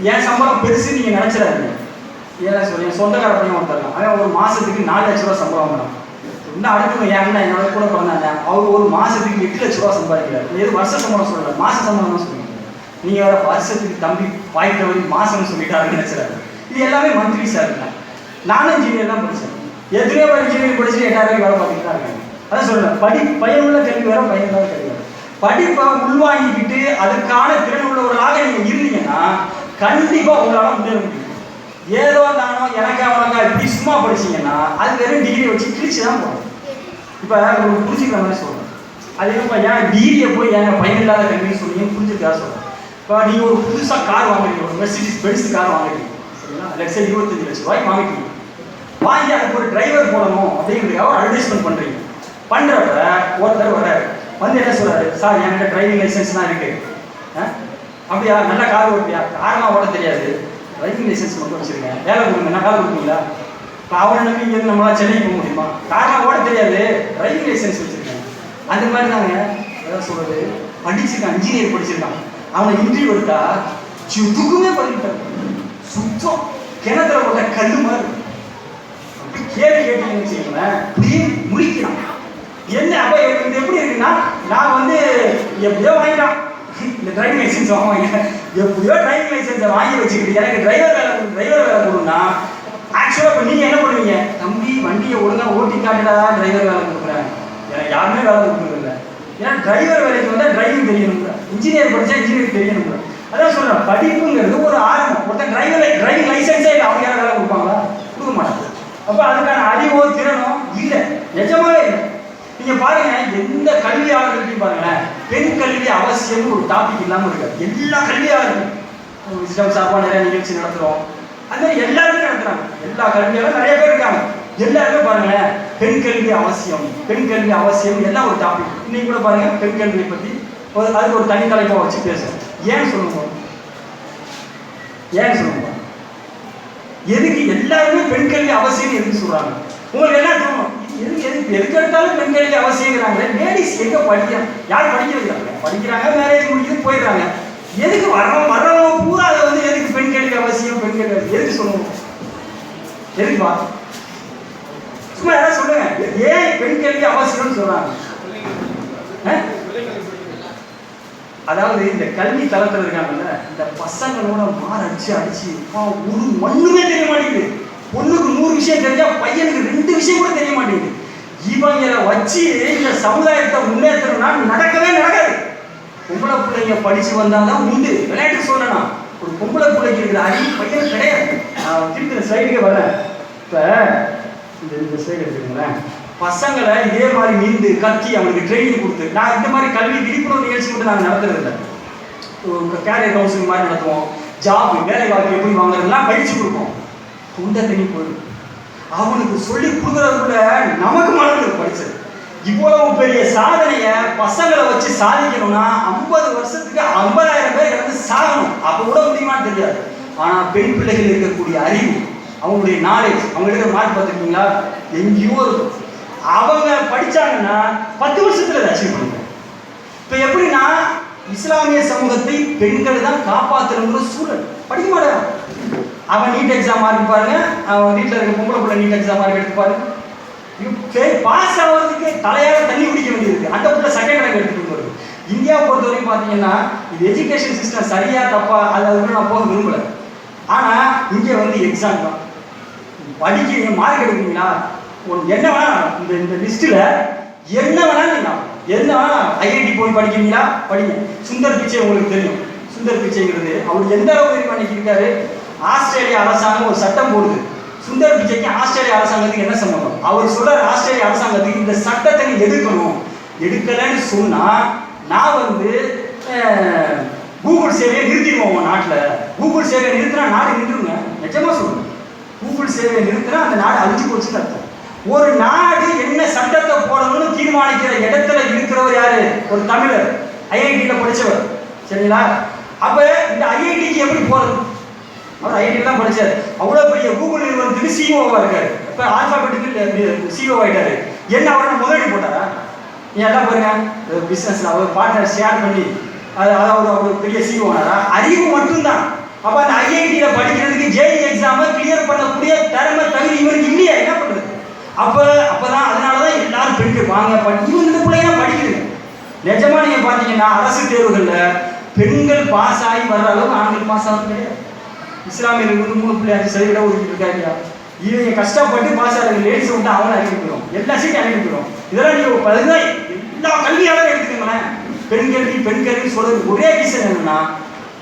என் சம்பளம் பெருசு நீங்கள் நினச்சிடாதீங்க. ஏன்னா சொல்லி என் சொந்தக்கார பையன் ஒருத்தரலாம், அவன் ஒரு மாதத்துக்கு 4 லட்ச ரூபா சம்பளம் வாங்குறான். இன்னும் அடுத்து ஏன்னா என்னோட கூட பிறந்தாங்க, அவர் ஒரு மாதத்துக்கு 8 லட்ச ரூபா சம்பாதிக்கிறார். எது வருஷ சம்பளம் சொல்லலை, மாத சம்பளம் தான் சொல்லுவீங்க. நீங்கள் வேறு வருஷத்துக்கு தம்பி வாய்க்கிற வரைக்கும் மாதம்னு சொல்லிட்டாருன்னு நினச்சிடாரு. இது எல்லாமே மந்த்லி சார் தான். நானும் இன்ஜினியர் தான் படித்தேன். எத்தனையோ பேர் இன்ஜினியரிங் படிச்சுட்டு 8,000 வேலை பார்த்துட்டு தான் இருக்காங்க. அதான் சொல்கிறேன், பயனுள்ள கல்வி வேற பயனுள்ள கல்வி வேற. படிப்பை உள்வாங்கிக்கிட்டு அதுக்கான திறன் உள்ளவர்களாக நீங்கள் இருந்தீங்கன்னா கண்டிப்பாக உங்களால் முன்னேற முடியும். ஏதோ நானோ எனக்கா உனக்கா இப்படி சும்மா படிச்சிங்கன்னா அது வெறும் டிகிரி வச்சு கிழிச்சு தான் போகணும். இப்போ உங்களுக்கு புரிஞ்சுக்கிற மாதிரி சொல்கிறேன். அது என்னப்பா ஏன் டிகிரியை போய் ஏன் பயனில்லாத கல்வின்னு சொன்னீங்கன்னு புரிஞ்சுக்கிறதா சொல்கிறேன். இப்போ நீங்கள் ஒரு புதுசாக கார் வாங்குறீங்க, ஒரு மெர்சிடிஸ் பென்ஸ் கார் வாங்குறீங்க, சரிங்களா? லட்சம் 25 லட்ச ரூபாய் வாங்கிட்டீங்க. வாங்கி அதுக்கு ஒரு டிரைவர் போடணும் அப்படிங்கிறதுக்காக ஒரு அட்வர்டைஸ்மெண்ட் பண்ணுறீங்க. பண்ணுறப்ப ஒருத்தர் வர்றாரு, வந்து என்ன சொல்கிறாரு, சார் என்கிட்ட டிரைவிங் லைசன்ஸ்லாம் இருக்குது, அப்படியா நல்லா கார் ஓட்டியா, காரெலாம் ஓட்ட தெரியாது, டிரைவிங் லைசன்ஸ் மட்டும் வச்சுருக்கேன், வேலை கொடுங்க, நான் வேலை கொடுப்பீங்களா? இப்போ அவரை நம்பி இங்கேருந்து நம்மளால் சென்னைக்கு போக முடியுமா? காரெலாம் ஓட்ட தெரியாது, டிரைவிங் லைசன்ஸ் வச்சுருக்கேன். அந்த மாதிரி தாங்க எதாவது சொல்கிறது, படிச்சிருக்கான், இன்ஜினியர் படிச்சிருக்கான், அவனை இன்டர்வியூ எடுத்தா துக்குமே பண்ணிட்டான், சுத்தம் கிணத்துல போட்ட கல் மாதிரி. அப்படி கேள்வி கேட்டீங்கன்னு வச்சுக்கோங்களேன், அப்படியே முடிக்கிறான். என்ன அப்போ இது எப்படி இருக்குன்னா, நான் வந்து எப்படியோ வாங்கிட்டான் இந்த டிரைவிங் லைசன்ஸ் வாங்க, எப்படியோ டிரைவிங் லைசன்ஸை வாங்கி வச்சுக்கிட்டு எனக்கு டிரைவர் வேலை கொடுன்னா, ஆக்சுவலாக இப்போ நீங்கள் என்ன பண்ணுவீங்க, தம்பி வண்டியை ஒழுங்காக ஓட்டி காட்டுடா, டிரைவர் வேலை கொடுக்குறேன். எனக்கு யாருமே வேலை கொடுக்குறதில்ல. ஏன்னா டிரைவர் வேலைக்கு வந்தால் டிரைவிங் தெரியணுங்கிற, இன்ஜினியர் படித்தா இன்ஜினியர் தெரியணுங்கிற. அதான் சொல்கிறேன், படிப்புங்கிறது ஒரு ஆரம்பம். ஒருத்தன் டிரைவிங் லைசன்ஸே இல்லை, அவங்க யாரும் வேலை கொடுப்பாங்களா? கொடுக்க மாட்டாங்க. அப்போ அதுக்கான அறிவோ திறனோ இல்லை, நிஜமாவே இல்லை. நீங்கள் பாருங்க, எந்த கல்வியாளர்களையும் பாருங்களேன், பெண் கல்வி அவசியம்னு ஒரு டாபிக் இல்லாமல் இருக்காது. எல்லா கல்வியாளர்களும் விஸ்டம் சார்பாக நிறைய நிகழ்ச்சி நடத்துகிறோம், அது மாதிரி எல்லாருமே நடத்துகிறாங்க. எல்லா கல்வியாளரும் நிறைய பேர் இருக்காங்க. எல்லாருமே பாருங்களேன், பெண் கல்வி அவசியம், பெண் கல்வி அவசியம் எல்லாம் ஒரு டாபிக். இன்னைக்கு கூட பாருங்க, பெண் கல்வியை பற்றி அதுக்கு ஒரு தனி தலைப்பாக வச்சு பேசுகிறோம். ஏன்னு சொல்லுங்க, எதுக்கு எல்லாருமே பெண் கல்வி அவசியம் எதுக்கு சொல்றாங்க? உங்களுக்கு என்ன தோணும், எதுக்கு எடுத்தாலும் பெண் கல்வி அவசியங்கிறாங்க. லேடிஸ் எங்க படிக்கிறாங்க, யார் படிக்க வைக்கிறாங்க? படிக்கிறாங்க, மேரேஜ் முடிக்கிறது போயிடுறாங்க. எதுக்கு வர்றவங்க பூரா அதை வந்து எதுக்கு பெண் கல்வி அவசியம், பெண் கல்வி எதுக்கு சொல்லுவோம்? எதுக்குப்பா? சும்மா யாராவது சொல்லுங்க, ஏன் பெண் கல்வி அவசியம்னு சொல்றாங்க? அதாவது இந்த கல்வி தளத்தில் இருக்காங்கல்ல, இந்த பசங்களோட அடிச்சு ஒரு ஒண்ணுமே தெரிய மாட்டேங்குது. பொண்ணுக்கு 100 விஷயம் தெரிஞ்சா பையனுக்கு 2 விஷயம் கூட தெரிய மாட்டேங்குது. இவங்களை வச்சு இந்த சமுதாயத்தை முன்னேற்றணும்னா நடக்கவே நடக்காது. பொம்பளை பிள்ளைங்க படிச்சு வந்தாதான் உண்டு. விளையாட்டு சொல்லலாம், ஒரு பொம்பளை பிள்ளைக்கு இருக்கிற அறிவு பையன் கிடையாது. நான் திருப்பி ஸ்லைடுக்கே வரேன். இப்போ இந்த ஸ்லைடு எடுத்துக்கோங்களேன், பசங்களை இதே மாதிரி நின்று கத்தி அவனுக்கு ட்ரைனிங் கொடுத்து, நான் இந்த மாதிரி கல்வி விழிப்புணர்வு நிகழ்ச்சி மட்டும் நாங்கள் நடத்துறது இல்லை. கேரியர் கவுன்சிலிங் மாதிரி நடத்துவோம், ஜாப் வேலை வாய்ப்பு எப்படி வாங்குறதுலாம் பயிற்சி கொடுப்போம். தொண்டை தண்ணி போயிடும். அவனுக்கு சொல்லி கொடுக்குறதுக்குள்ள நமக்கு மனது படிச்சது. இவ்வளவு பெரிய சாதனையை பசங்களை வச்சு சாதிக்கணும்னா 50 வருஷத்துக்கு 50,000 பேர் கிடந்து சாகணும். அப்போ கூட முடியுமான்னு தெரியாது. ஆனால் பெண் பிள்ளைகள் இருக்கக்கூடிய அறிவு, அவங்களுடைய நாலேஜ், அவங்க இருக்கிற மார்க் பார்த்துருக்கீங்களா, எங்கேயோ இருக்கும். அவங்க படிச்சாங்கன்னா 10 வருஷத்துல அச்சீவ் பண்ணுவாங்க. இப்போ எப்படின்னா, இஸ்லாமிய சமூகத்தை பெண்கள் தான் காப்பாற்றணுங்கிற சூழல். படிக்க மாட்டான். அவன் நீட் எக்ஸாம் மார்க் பாருங்க, அவன் வீட்டில் இருக்க பொம்பளை பிள்ளை நீட் எக்ஸாம் மார்க் எடுத்து பாருங்க, பாஸ் ஆகிறதுக்கு தலையால தண்ணி குடிக்க வேண்டியிருக்கு. அந்த பிள்ளை செகண்ட் ரேங்க் எடுத்துட்டு வருது. இந்தியாவை பொறுத்த வரைக்கும் பார்த்தீங்கன்னா, இது எஜுகேஷன் சிஸ்டம் சரியா தப்பா அது நான் போக விரும்பல. ஆனால் இங்கே வந்து எக்ஸாம் தான். படிக்க மார்க் எடுக்கிறீங்களா, என்ன வேணாலும் இந்த இந்த லிஸ்ட்டில் என்ன வேணாலும் நீங்கள் என்ன வேணாலும் ஐஐடி போய் படிக்கிறீங்களா படிங்க. சுந்தர் பிச்சை உங்களுக்கு தெரியும். சுந்தர் பிச்சைங்கிறது அவர் எந்த அளவுக்கு பண்ணிக்கிருக்காரு. ஆஸ்திரேலியா அரசாங்கம் ஒரு சட்டம் போடுது. சுந்தர் பிச்சைக்கு ஆஸ்திரேலியா அரசாங்கத்துக்கு என்ன சம்பந்தம்? அவர் சொல்றாரு ஆஸ்திரேலியா அரசாங்கத்துக்கு இந்த சட்டத்தை நீ எதிர்க்கணும். எடுக்கலன்னு சொன்னா நான் வந்து கூகுள் சேவையை நிறுத்திடுவோம் உங்க நாட்டில். கூகுள் சேவையை நிறுத்தினா நாடு நின்றுங்க. நிஜமா சொல்லுங்க. கூகுள் சேவையை நிறுத்தினா அந்த நாடு அழிஞ்சு போச்சுன்னு அர்த்தம். ஒரு நாடு என்ன சட்டத்தை போடணும்னு தீர்மானிக்கிற இடத்துல இருக்கிறவர் யாரு? ஒரு தமிழர், ஐஐடியில் படித்தவர். சரிங்களா? அப்ப இந்த ஐஐடிக்கு எப்படி போறது? அவர் ஐஐடி தான் படிச்சார். அவ்வளோ பெரிய கூகுள் நிறுவனத்துக்கு சிஇஓவா இருக்காரு. இப்போ ஆல்பாபெட்டுக்கு சிஇஓ ஆயிட்டாரு. என்ன அவரை முதலீடு போட்டாரா? நீ எல்லாம் பாருங்க, பிஸ்னஸ் அவர் பார்ட்னர் ஷேர் பண்ணி அவர் பெரிய சிஇஓ ஆனாரா? அறிவு மட்டும்தான். அப்போ அந்த ஐஐடியில் படிக்கிறதுக்கு ஜேஇ எக்ஸாமை கிளியர் பண்ணக்கூடிய திறமை தகுதி இவருக்கு இல்லையா? என்ன பண்ணுறது? அப்பதான் அதனாலதான் எல்லாரும் பெண்கள் வாங்க இவங்க இந்த பிள்ளைங்க படிக்குதுங்க. நிஜமா நீங்க பாத்தீங்கன்னா அரசு தேர்வுகளில் பெண்கள் பாஸ் ஆகி வர்ற அளவுக்கு ஆண்கள் பாஸ் ஆகிறது கிடையாது. இஸ்லாமியர்கள் வந்து 3.5% ஒதுக்கிட்டு இருக்காங்க. இவங்க கஷ்டப்பட்டு பாஸ் ஆகிறது லேடிஸ் விட்டு அவங்களும் அறிவிக்கிறோம். எல்லா சீட்டும் அறிவிக்கிறோம். இதெல்லாம் நீங்க அதுதான் எல்லா கல்வியாலும் எடுத்துக்கோங்களேன். பெண் கல்வி சொல்றது ஒரே ரீசன் என்னன்னா,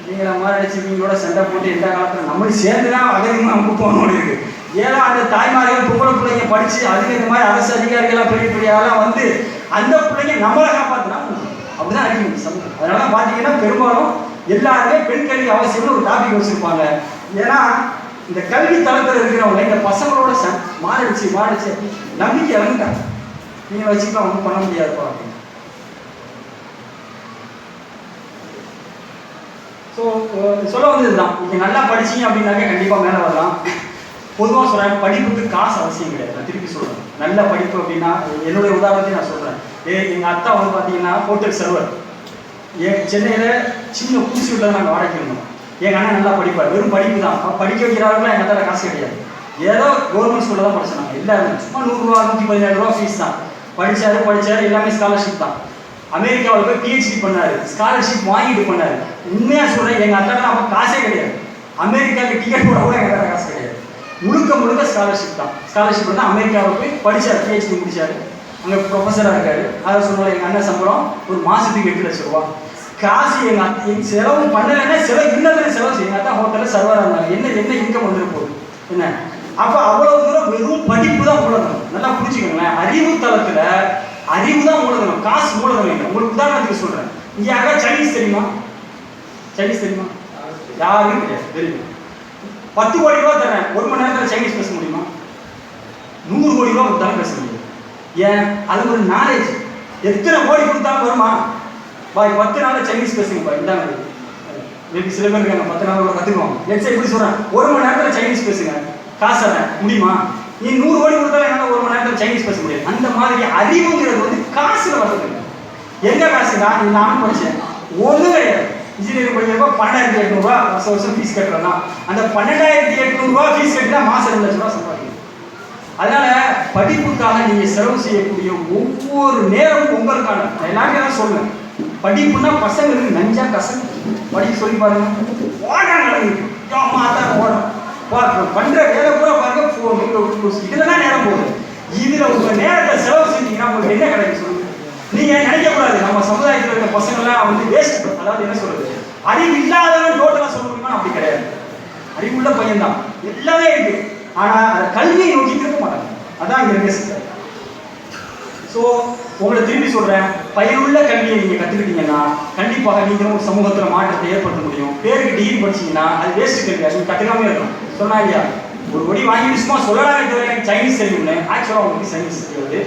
நீங்கள மாதிரி அடிச்சுங்களோட சண்டை போட்டு எந்த காலத்துல நம்மளும் சேர்ந்துதான் அகதிகமாக நமக்கு போகணும் இருக்கு. ஏன்னா அந்த தாய்மார்கள் பொம்பளை பிள்ளைங்க படிச்சு அதுக்கு இந்த மாதிரி அரசு அதிகாரிகள்லாம் பெரிய பெரிய ஆளாக வந்து அந்த பிள்ளைங்க நம்மளை காப்பாற்றினா அப்படிதான் அறிவிங்க சமூகம். அதனால பார்த்தீங்கன்னா பெரும்பாலும் எல்லாருமே பெண் கல்வி அவசியம்னு ஒரு டாபிக் வச்சிருப்பாங்க. ஏன்னா இந்த கல்வி தளத்தில் இருக்கிறவங்க இந்த பசங்களோட மாறிடுச்சு நம்பிக்கை இறந்துட்டாங்க. நீங்கள் வச்சுக்கலாம் ஒன்றும் பண்ண முடியாதுப்பா அப்படின்னு. ஸோ சொல்ல வந்ததுதான், நீங்கள் நல்லா படிச்சீங்க அப்படின்னாக்க கண்டிப்பாக மேலே வரலாம். பொதுவாக சொல்கிறேன், படிப்புக்கு காசு அவசியம் கிடையாது. நான் திருப்பி சொல்கிறேன், நல்ல படிப்பு அப்படின்னா என்னுடைய உதாரணத்தையும் நான் சொல்கிறேன். எங்கள் அத்தா வந்து பார்த்தீங்கன்னா ஹோட்டல் சர்வர். சென்னையில் சின்ன பூசி வீட்டில் நாங்கள் வாடகைக்கு இருந்தோம். எங்கள் அண்ணன் நல்லா படிப்பார். வெறும் படிப்பு தான். படிக்க வைக்கிறாருன்னா எங்கள் அத்தால காசு கிடையாது. ஏதோ கவர்மெண்ட் ஸ்கூலில் தான் படிச்சாங்க. எல்லாருமே சும்மா 100 ரூபா 117 ரூபா ஃபீஸ் தான். படித்தார் எல்லாமே ஸ்காலர்ஷிப் தான். அமெரிக்காவில் போய் பிஹெச்டி பண்ணார். ஸ்காலர்ஷிப் வாங்கிட்டு பண்ணார். உண்மையாக சொல்கிறேன், எங்கள் அத்தால அப்போ காசே கிடையாது. அமெரிக்காவுக்கு டிக்கெட் போட கூட எங்கள் அத்தால காசு கிடையாது. முழுக்க ஸ்காலர்ஷிப் தான். ஸ்காலர்ஷிப் தான். அமெரிக்காவில் போய் படித்தார். பிஹெச்டி முடிச்சார். அங்கே ப்ரொஃபஸராக இருக்காரு. அதை சொன்னால எங்கள் அண்ணன் சம்பளம் ஒரு மாதத்துக்கு 8 லட்சம் ரூபா. காசு எங்கள் செலவு பண்ணலைன்னா செலவு இன்னொரு செலவு செய்யுங்க. அதான் ஹோட்டலில் சர்வராக இருந்தாங்க. என்ன இன்கம் வந்துட்டு போகுது என்ன? அப்போ அவ்வளோ தூரம் வெறும் படிப்பு தான் மூலதனம். நல்லா புரிஞ்சுக்கோங்களேன். அறிவு தளத்தில் அறிவு தான் மூலதனம், காசு மூலதனம் இல்லை. உங்களுக்கு உதாரணத்துக்கு சொல்கிறேன். இங்கே யாராவது சைனீஸ் தெரியுமா? யாரும் கிடையாது. தெரியும். 10 கோடி ரூபா தரேன், 1 மணி நேரத்தில் சைனீஸ் பேச முடியுமா? 100 கோடி ரூபா கொடுத்தாலும் பேச முடியும். ஏன்? அது ஒரு நாலேஜ். எத்தனை கோடி கொடுத்தாலும் வருமா? பாய் 10 நாள் சைனீஸ் பேசுங்க பாய். இந்தாங்க மேபி சில பேர் இருக்காங்க 10 நாள் கற்றுக்குவாங்க. லெட்ஸ் எப்படி சொல்கிறேன், 1 மணி நேரத்தில் சைனீஸ் பேசுங்க, காசு தரேன் முடியுமா? நீ 100 கோடி கொடுத்தாலும் என்னால் 1 மணி நேரத்தில் சைனீஸ் பேச முடியாது. அந்த மாதிரி அறிவுங்கிறது வந்து காசில் வர்றது. எங்க காசுனா நானும் படித்தேன் ஒன்றும் கிடையாது. இன்ஜினியரிங் படிக்கிறப்போ 12,800 ரூபா வருஷம் ஃபீஸ் கட்டுறதுனா, அந்த 12,800 ரூபா ஃபீஸ் கட்டினா மாதம் 2 லட்சம் ரூபா சம்பாதிக்கணும். அதனால படிப்புக்காக நீங்கள் செலவு செய்யக்கூடிய ஒவ்வொரு நேரமும் உங்களுக்கான. நான் எல்லாருமே தான் சொல்லுவேன், படிப்புனா பசங்களுக்கு நஞ்சா கசங்க படிக்க சொல்லி பாருங்க. ஓடாங்க ஓடம் பண்ற வேலை கூட பாருங்க. இதுல தான் நேரம் போகுது. இதுல உங்க நேரத்தை செலவு செஞ்சீங்கன்னா உங்களுக்கு என்ன கிடைக்கும் சொல்லுங்க. நீங்க நினைக்கக்கூடாது நம்ம சமுதாயத்தில் இருக்க பசங்கள்லாம் வந்து வேஸ்ட். அதாவது என்ன சொல்றது, அறிவு இல்லாதவன் டோட்டலா சொல்ல முடியுமா? அப்படி கிடையாது. அறிவுள்ள பையன் தான், எல்லாமே இருக்கு. ஆனா அந்த கல்வியை நோக்கி திரும்ப மாட்டாங்க. அதான் இங்க இருக்க சிக்கல். ஸோ உங்களை திரும்பி சொல்றேன், பயனுள்ள கல்வியை நீங்க கத்துக்கிட்டீங்கன்னா கண்டிப்பாக நீங்களும் ஒரு சமூகத்தில் மாற்றத்தை ஏற்படுத்த முடியும். பேருக்கு டிகிரி படிச்சீங்கன்னா அது வேஸ்ட் கல்வி, அது கத்துக்காமே இருக்கும். சொன்னா இல்லையா, ஒரு ஒடி வாங்கி சும்மா சொல்லலாமே தவிர எனக்கு சைனீஸ் தெரியும்னு ஆக்சுவலாக உங்களுக்கு சைனீஸ் தெரியாது.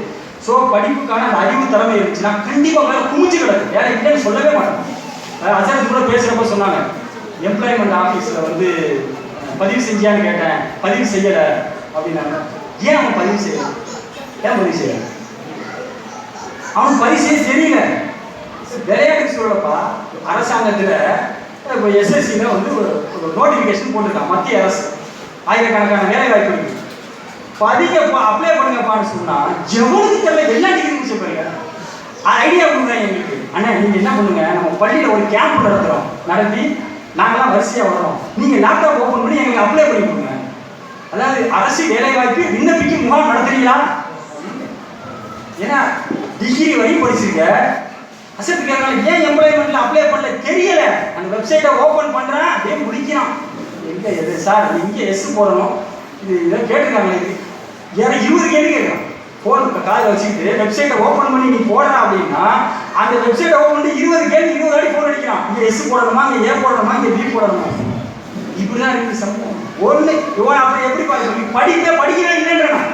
ஸோ படிப்புக்கான அந்த அறிவு திறமை இருந்துச்சுன்னா கண்டிப்பாக மேலே குமிச்சு கிடக்கு. வேலை இல்லைன்னு சொல்லவே மாட்டேன். அசரத்து கூட பேசுகிறப்ப சொன்னாங்க, எம்ப்ளாய்மெண்ட் ஆஃபீஸில் வந்து பதிவு செஞ்சியான்னு கேட்டேன், பதிவு செய்யலை அப்படின்னாங்க. ஏன் அவன் பதிவு செய்யலை? ஏன் பதிவு செய்யலை? அவன் பதிவு செய்ய தெரியல. விளையாட்டுக்கு சொல்லப்பா, அரசாங்கத்தில் இப்போ எஸ்எஸ்சியில் வந்து ஒரு நோட்டிஃபிகேஷன் போட்டிருக்கான் மத்திய அரசு. ஆயிரக்கணக்கான வேலை வாய்ப்பு இருக்கு, பதிங்கப்பா அப்ளை பண்ணுங்கப்பான்னு சொன்னால் எவ்வளவுக்கு தெரியல. எல்லா டிகிரி முடிச்ச பாருங்க, ஐடியா கொடுக்குறாங்க எங்களுக்கு. அண்ணா நீங்கள் என்ன பண்ணுங்க, நம்ம பள்ளியில் ஒரு கேம்ப் நடத்துகிறோம், நடத்தி நாங்களாம் வரிசையாக வர்றோம், நீங்கள் லேப்டாப் ஓப்பன் பண்ணி எங்களுக்கு அப்ளை பண்ணி கொடுங்க. அதாவது அரசு வேலை வாய்ப்பு விண்ணப்பிக்கும் முகாம் நடத்துறீங்களா? ஏன்னா டிகிரி வரை படிச்சிருக்க அசத்து கேட்கறாங்க, ஏன் எம்ப்ளாய்மெண்ட்ல அப்ளை பண்ணல தெரியல. அந்த வெப்சைட்டை ஓப்பன் பண்றேன் அப்படியே முடிக்கிறான். எங்க எது சார் இங்க எஸ் போடணும், இது இதை கேட்டிருக்காங்க. இது ஏன்னா 20 கேள்வி கேட்கறான். ஃபோன் காலை வச்சுக்கிட்டு வெப்சைட்டை ஓப்பன் பண்ணி நீ போடுறா அப்படின்னா அந்த வெப்சைட்டை ஓப்பன் பண்ணி 20 கேள்வி 20 வாட்டி ஃபோன் அடிக்கிறான். இங்க எஸ் போடணுமா, இங்க ஏ போடணுமா, இங்க பி போடணுமா. இப்படிதான் இருக்கு சம்பவம். ஒண்ணு இவன் அப்புறம் எப்படி படிக்கவே இல்லைன்றான்.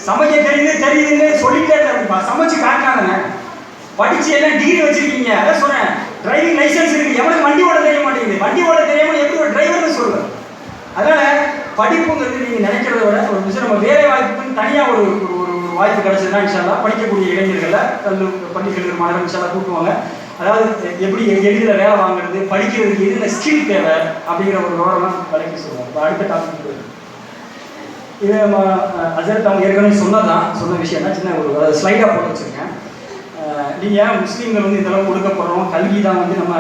சமைக்க தெரியுதுன்னு சொல்லிட்டே இருப்பா, சமைச்சு காட்டாங்க. படிச்சு எல்லாம் டிகிரி வச்சிருக்கீங்க, அதான் சொன்னேன். டிரைவிங் லைசன்ஸ் இருக்கு, எவனுக்கு வண்டி ஓட தெரிய மாட்டேங்குது. வண்டி ஓட தெரியாம எப்படி ஒரு டிரைவர்னு சொல்லுவேன். அதனால படிப்புங்கிறது நீங்க நினைக்கிறத விட ஒரு விஷயம், நம்ம வேலை வாய்ப்புன்னு தனியா ஒரு வாய்ப்பு கிடைச்சதுன்னா இன்ஷால்லா படிக்கக்கூடிய இளைஞர்களை பள்ளி கல்லூரி மாணவர்கள் இன்ஷால்லா கூட்டுவாங்க. அதாவது எப்படி எளிதில் வேலை வாங்குறது, படிக்கிறதுக்கு எதில் ஸ்கில் தேவை அப்படிங்கிற ஒரு விவரம் விளக்கி சொல்லுவோம். இப்போ அடுத்த டாபிக் இது அஜரத் அவங்க ஏற்கனவே சொன்ன விஷயம் தான். சின்ன ஒரு ஸ்லைடாக போட்டு வச்சுருக்கேன். நீங்கள் முஸ்லீம்கள் வந்து இதெல்லாம் கொடுக்கப்படுறோம், கல்வி தான் வந்து நம்ம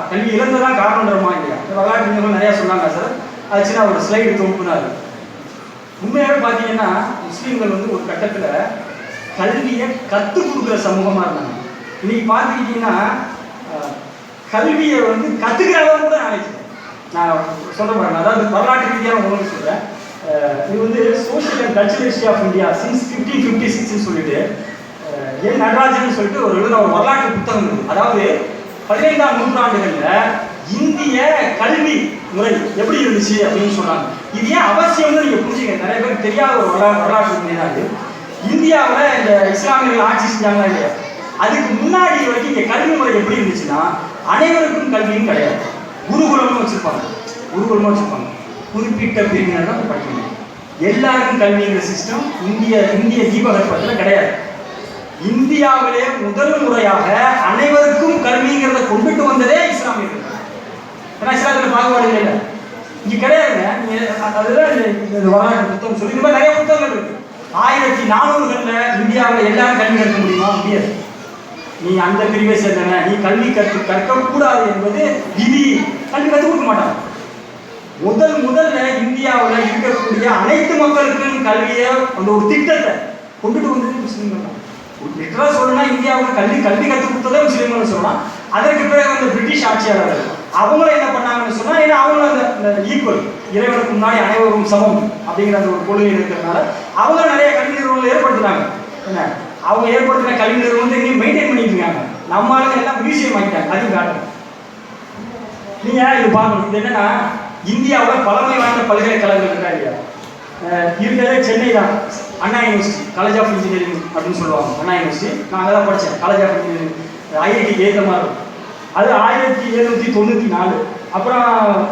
கல்வி இழந்ததான் காரணன்றமா இல்லையா? வரலாற்று நிறையா சொன்னாங்க சார். அது சின்ன ஒரு ஸ்லைடு தொகுப்புனாரு. உண்மையாகவே பார்த்தீங்கன்னா முஸ்லீம்கள் வந்து ஒரு கட்டத்தில் கல்வியை கற்றுக் கொடுக்குற சமூகமாக இருந்தாங்க. இன்னைக்கு பார்த்துக்கிட்டீங்கன்னா கல்வியை வந்து கற்றுக்கிற அளவு கூட நாலேஜ். நான் சொல்ல போகிறேன், அதாவது வரலாற்று ரீதியாக உங்களுக்கு சொல்கிறேன். இது வந்து social and cultural history of India since 1556 சொல்லிட்டு என் நடராஜன் சொல்லிட்டு ஒரு வரலாற்று புத்தகம் இருக்குது. அதாவது 15ஆம் நூற்றாண்டுகளில் இந்திய கல்வி முறை எப்படி இருந்துச்சு அப்படின்னு சொன்னாங்க. இது ஏன் அவசியம்னு நீங்கள் புரிஞ்சுங்க. நிறைய பேருக்கு தெரியாத ஒரு வரலாற்று உண்மை தான் இது. இந்தியாவில் இந்த இஸ்லாமியர்கள் ஆட்சி செஞ்சாங்களா இல்லையா, அதுக்கு முன்னாடி வரைக்கும் இங்கே கல்வி முறை எப்படி இருந்துச்சுன்னா அனைவருக்கும் கல்வியும் கிடையாது. குருகுலம்னு வச்சுருப்பாங்க. குறிப்பிட்ட பிரிவினர் தான் படிக்கணும். எல்லாருக்கும் கல்விங்கிற சிஸ்டம் இந்திய தீபகற்பத்தில் கிடையாது. இந்தியாவிலே முதல் முறையாக அனைவருக்கும் கல்விங்கிறத கொண்டுட்டு வந்ததே இஸ்லாமியர்கள். ஏன்னா இஸ்லாமியில் பாகுபாடு இல்லை, இங்கே கிடையாதுங்க. அதுதான் இந்த வரலாற்று புத்தகம் சொல்லி இந்த மாதிரி நிறைய புத்தகங்கள் இருக்கு. 1400களில் இந்தியாவில் எல்லாரும் கல்வி கற்க முடியுமா? முடியாது. நீ அந்த பிரிவை சேர்ந்தன, நீ கல்வி கற்கக்கூடாது என்பது விதி. கல்வி கற்றுக் கொடுக்க மாட்டாங்க. முதல்ல இந்தியாவில் இருக்கக்கூடிய அனைத்து மக்களுக்கும் கல்வியை அந்த ஒரு திட்டத்தை கொண்டுட்டு வந்தது முஸ்லீம்கள் தான். லிட்டரா சொல்லணும்னா இந்தியாவில் கல்வி கற்றுக் கொடுத்ததே முஸ்லீம்கள் சொல்லலாம். அதற்கு பிறகு அந்த பிரிட்டிஷ் ஆட்சியாளர்கள் அவங்கள என்ன பண்ணாங்கன்னு சொன்னா, ஏன்னா அவங்க அந்த ஈக்குவல், இறைவனுக்கு முன்னாடி அனைவரும் சமம் அப்படிங்கிற அந்த ஒரு கொள்கை இருக்கிறதுனால அவங்க நிறைய கல்வி நிறுவனங்கள் ஏற்படுத்தினாங்க. என்ன அவங்க ஏற்படுத்தின கல்வி நிறுவனத்தை இன்னும் மெயின்டைன் பண்ணிட்டு இருக்காங்க. நம்ம ஆளுங்க எல்லாம் மியூசியம் ஆகிட்டாங்க. அதையும் காட்டுங்க. நீங்க இது பார்க்கணும். இது என்னன்னா இந்தியாவில் பழமை வாய்ந்த பல்கலைக்கழகங்கள் இருக்கா இல்லையா? இருக்கிறதே சென்னை தான். அண்ணா யூனிவர்சிட்டி, காலேஜ் ஆஃப் இன்ஜினியரிங் அப்படின்னு சொல்லுவாங்க. அண்ணா யூனிவர்சிட்டி நான் அங்கே தான் படித்தேன். காலேஜ் ஆஃப் இன்ஜினியரிங் ஐஐடி ஏற்ற மாதிரி இருக்கும். அது 1794. அப்புறம்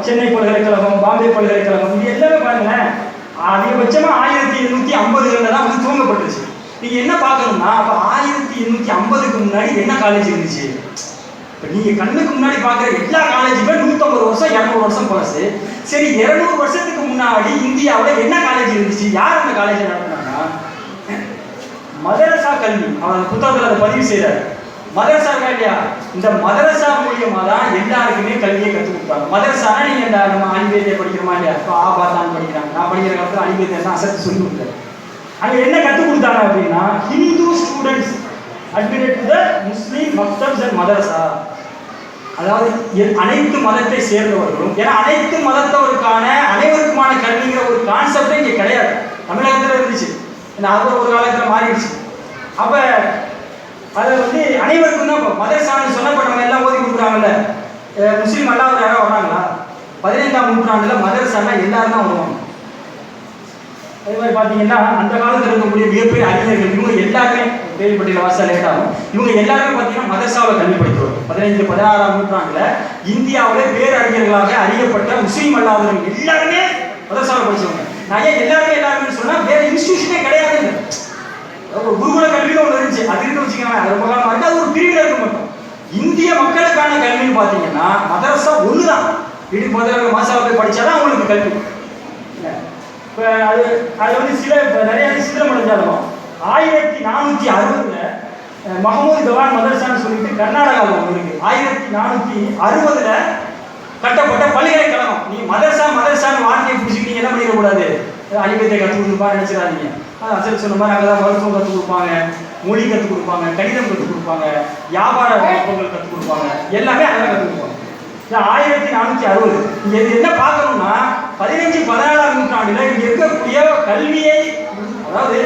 சென்னை பல்கலைக்கழகம், பாம்பே பல்கலைக்கழகம், இது எல்லாமே பாருங்களேன் அதிகபட்சமாக 1750களில் தான் வந்து துவங்கப்பட்டுருச்சு. நீங்கள் என்ன பார்க்கணும்னா அப்போ 1850க்கு முன்னாடி என்ன காலேஜ் இருந்துச்சு? இப்போ நீங்கள் கண்ணுக்கு முன்னாடி பார்க்குற எல்லா காலேஜுமே 150 வருஷம் 200 வருஷம் பழசு. சரி, 200 வருஷத்துக்கு முன்னாடி இந்தியாவில் என்ன காலேஜ் இருந்துச்சு? யார் அந்த காலேஜை நடத்தினாங்கன்னா மதரசா கல்வி. அவர் புத்தகத்தில் அதை பதிவு செய்கிறார். மதரசா இல்லையா, இந்த மதரசா மூலியமாக தான் எல்லாருக்குமே கல்வியை கற்றுக் கொடுத்தாங்க. மதரசானா நீங்கள் இந்த நம்ம அலிபேதியை படிக்கிறோமா இல்லையா? இப்போ ஆபாத்தான் படிக்கிறாங்க. நான் படிக்கிற காலத்தில் அலிபேதியை தான் அசத்து சொல்லி கொடுத்தாரு. அங்கே என்ன கற்றுக் கொடுத்தாங்க அப்படின்னா Hindu students admitted to the Muslim maktabs and madrasa. அதாவது அனைத்து மதத்தை சேர்ந்தவர்களும், ஏன்னா அனைத்து மதத்தவருக்கான அனைவருக்குமான கல்விங்கிற ஒரு கான்செப்டே இங்கே கிடையாது. தமிழகத்தில் இருந்துச்சு, அது ஒரு காலத்தில் மாறிடுச்சு. அப்போ அதை வந்து அனைவருக்கும் தான் இப்போ மதரசான்னு சொன்ன நம்ம எல்லாம் ஓதி கொடுக்குறாங்கல்ல. முஸ்லீம் அல்லாத யாரும் வர்றாங்களா? 15ஆம் நூற்றாண்டில் மதரசானா எல்லாரும் தான் வருவாங்க. அதே மாதிரி பார்த்தீங்கன்னா அந்த காலத்தில் இருக்கக்கூடிய மிகப்பெரிய அறிஞர்கள் இவங்க எல்லாருமே கேள்விப்பட்டியல வாசல் லேட்டாகும். இவங்க எல்லாருமே பார்த்தீங்கன்னா மதரசாவில் கல்வி படிக்கிறோம். 15-16ஆம் நூற்றாண்டில் இந்தியாவில் பேரறிஞர்களாக அறியப்பட்ட முஸ்லீம் அல்லாதவர்கள் எல்லாருமே மதரசாவில் படித்தவங்க. நான் ஏன் எல்லாருமே சொன்னால் வேற இன்ஸ்டியூஷனே கிடையாதுங்க. ஒரு குருகுல கல்வின்னு ஒன்று இருந்துச்சு, அது இருந்து வச்சுக்கோங்க. அது ரொம்ப காலமாக இருக்குது. அது ஒரு பிரிவில் இருக்க மாட்டோம். இந்திய மக்களுக்கான கல்வின்னு பார்த்தீங்கன்னா மதரசா ஒன்று தான். வீட்டுக்கு முதல்ல மாசாவில் போய் படித்தாதான் அவங்களுக்கு கல்வி. இப்போ அது வந்து நிறைய சித்திரம் அடைஞ்சாலும் 1460 மஹமூது கவான் மதரசான்னு சொல்லிட்டு கர்நாடகாவில் ஒன்று இருக்கு. 1460 கட்டப்பட்ட பல்கலைக்கழகம். நீ மதரசான்னு வார்த்தையை பிடிச்சிக்கிட்டீங்க என்ன பண்ணிடக்கூடாது? அடிப்பத்தை கற்றுக் கொடுப்பான்னு நினைச்சிடாதீங்க. அசல் சொன்ன மாதிரி அங்கே தான் மருத்துவம் கற்றுக் கொடுப்பாங்க, மொழி கற்றுக் கொடுப்பாங்க, கணிதம் கற்றுக் கொடுப்பாங்க, வியாபார நுட்பங்கள் கற்றுக் கொடுப்பாங்க, எல்லாமே அங்கே கற்றுக் கொடுப்பாங்க. 1460 இங்கே இது என்ன பார்க்கணும்னா 15-14ஆம் நூற்றாண்டில் இங்கே இருக்கக்கூடிய கல்வியை, அதாவது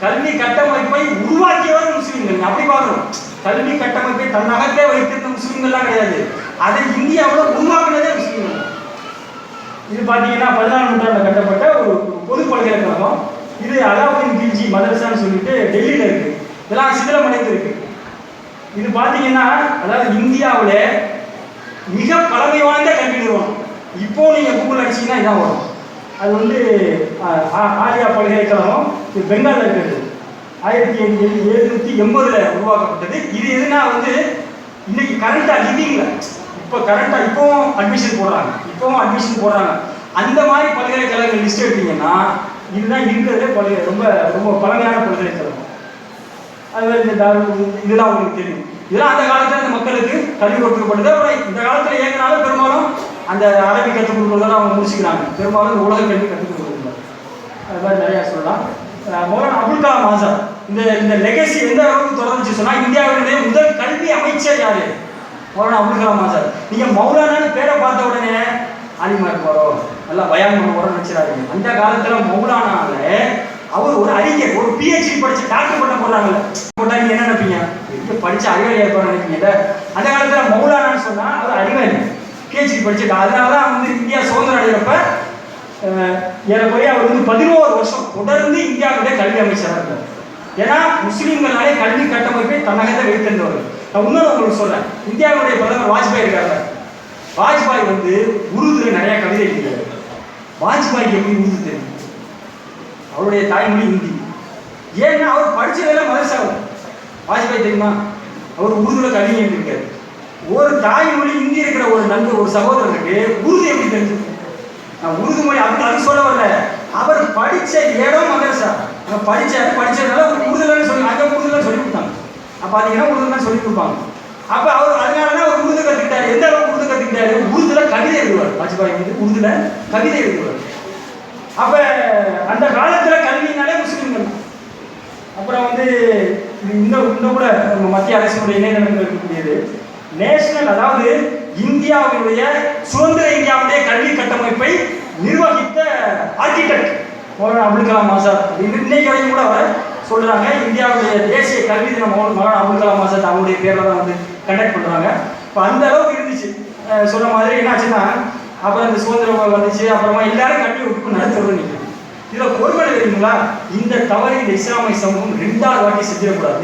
கல்வி கட்டமைப்பை உருவாக்கியவர் முஸ்லீம்கள். அப்படி பார்க்கணும். கல்வி கட்டமைப்பை தன்னகத்தே வைத்திருந்த முஸ்லீம்கள்லாம் கிடையாது, அதை இந்தியாவில் உருவாக்குனதே முஸ்லீம்கள். இது பார்த்தீங்கன்னா 14ஆம் நூற்றாண்டில் கட்டப்பட்ட ஒரு பொது பல்கலைக்கழகம். இது அலாவுதீன் கில்ஜி மதரசான்னு சொல்லிட்டு டெல்லியில் இருக்கு. இதெல்லாம் சிதிலமடைந்து இருக்கு. இது பார்த்தீங்கன்னா அதாவது இந்தியாவில் மிக பழமை வாய்ந்த கல்வி நிறுவனம். இப்போ நீங்கள் கூகுள் அடிச்சீங்கன்னா இதான் வரும். அது வந்து ஆலியா பல்கலைக்கழகம், இது பெங்காலில் இருக்கிறது. 1780 உருவாக்கப்பட்டது. இது எதுனா வந்து இன்னைக்கு கரண்டாக லிவிங்ல இப்போ கரண்டாக இப்போவும் அட்மிஷன் போடுறாங்க. அந்த மாதிரி பல்கலைக்கழகங்கள் லிஸ்ட் எடுத்தீங்கன்னா இதுதான் இருக்கிறதுலே ரொம்ப ரொம்ப பழமையான பல்கலைக்கழகம். அது மாதிரி இந்த இதெல்லாம் உங்களுக்கு தெரியும். இதெல்லாம் அந்த காலத்தில் அந்த மக்களுக்கு கல்வி கொடுக்கப்படுது. அப்புறம் இந்த காலத்தில் இயங்கினாலும் பெரும்பாலும் அந்த அரபி கற்றுக் கொடுக்குறதெல்லாம் அவங்க முடிச்சுக்கிறாங்க. பெரும்பாலும் உலக கல்வி கற்றுக் கொடுக்குறது. அது மாதிரி நிறையா சொல்லலாம். மௌலானா அபுல் கலாம் ஆசாத் இந்த லெகசி எந்த அளவுக்கு தொடர்ந்துச்சு சொன்னால், இந்தியாவினுடைய முதல் கல்வி அமைச்சர் யாரு? மௌலானா அபுல் கலாம் ஆசாத். நீங்கள் மௌலானான்னு பேரை பார்த்த உடனே ஆலிமாருக்கு வரோம், நல்லா பயான் பண்ண வரோம்னு நினச்சிடாதீங்க. அந்த காலத்தில் மௌலானால அவர் ஒரு அறிஞர், ஒரு பிஹெச்டி படிச்சு டாக்டர் பண்ண போடுறாங்கல்ல, போட்டா நீங்க என்ன நினைப்பீங்க? எங்க படிச்ச அறிவாளி ஏற்பாடு நினைப்பீங்க. அந்த காலத்துல மௌலானான்னு சொன்னா அவர் அறிவாளி, பிஹெச்டி படிச்சுட்டா. அதனாலதான் வந்து இந்தியா சுதந்திரம் அடைகிறப்ப ஏறக்குறைய அவர் வந்து 11 வருஷம் தொடர்ந்து இந்தியாவுடைய கல்வி அமைச்சராக இருந்தார். ஏன்னா முஸ்லீம்களாலே கல்வி கட்டமைப்பை தன்னகத்தை வைத்திருந்தவர். நான் இன்னொரு உங்களுக்கு சொல்றேன். இந்தியாவுடைய பிரதமர் வாஜ்பாய் இருக்காங்க. வாஜ்பாய் வந்து உருதுல நிறைய கவிதை எழுதினார். வாஜ்பாய்க்கு எப்படி உருது தெரியும்? அவருடைய தாய்மொழி ஹிந்தி. ஏன்னா அவர் படிச்சதெல்லாம் மதரசாவும். வாஜ்பாய் தெரியுமா? அவர் உருதுல கல்வி எழுதியிருக்காரு. ஒரு தாய்மொழி ஹிந்தி இருக்கிற ஒரு நண்பர், ஒரு சகோதரனுக்கு உருது எப்படி தெரிஞ்சு? நான் உருது மொழி அது சொல்ல வரல. அவர் படிச்ச இடம் மதரசா. படிச்சதுனால உருதுலன்னு சொல்லி அங்கே உருதுல சொல்லி கொடுத்தாங்க. பார்த்தீங்கன்னா உருதுலாம் சொல்லி கொடுப்பாங்க. அப்போ அவர் அதனாலதான் அவர் உருது கற்றுக்கிட்டாரு. எந்த அளவுக்கு உருது கற்றுக்கிட்டாரு? உருதுல கவிதை எழுதுவார். வாஜ்பாய் வந்து உருதுல கவிதை எழுதுவார். அப்ப அந்த காலத்துல கல்வினாலே முஸ்லீம்கள். அப்புறம் வந்து இன்னும் கூட நம்ம மத்திய அரசினுடைய இணையதளங்கள் இருக்கக்கூடியது நேஷனல், அதாவது இந்தியாவுடைய சுதந்திர இந்தியாவுடைய கல்வி கட்டமைப்பை நிர்வகித்த ஆர்கிடெக்ட் மௌலானா அபுல் கலாம் ஆசாத். இன்னைக்கு வரைக்கும் கூட அவர் சொல்றாங்க, இந்தியாவுடைய தேசிய கல்வி தினம் மௌலானா அபுல் கலாம் ஆசாத் அவருடைய பேர்ல தான் வந்து கண்டக்ட் பண்றாங்க. இப்போ அந்த அளவுக்கு இருந்துச்சு. சொல்ற மாதிரி என்னாச்சுன்னா, அப்புறம் இந்த சுதந்திரம் வந்துச்சு. அப்புறமா எல்லாரும் கல்வி வகுப்பு நடத்துறது நிற்கும். இதில் பொறுமை தெரியுங்களா? இந்த தவறு இந்த இஸ்லாமிய சமூகம் 2வது வாட்டி செஞ்சிடக்கூடாது.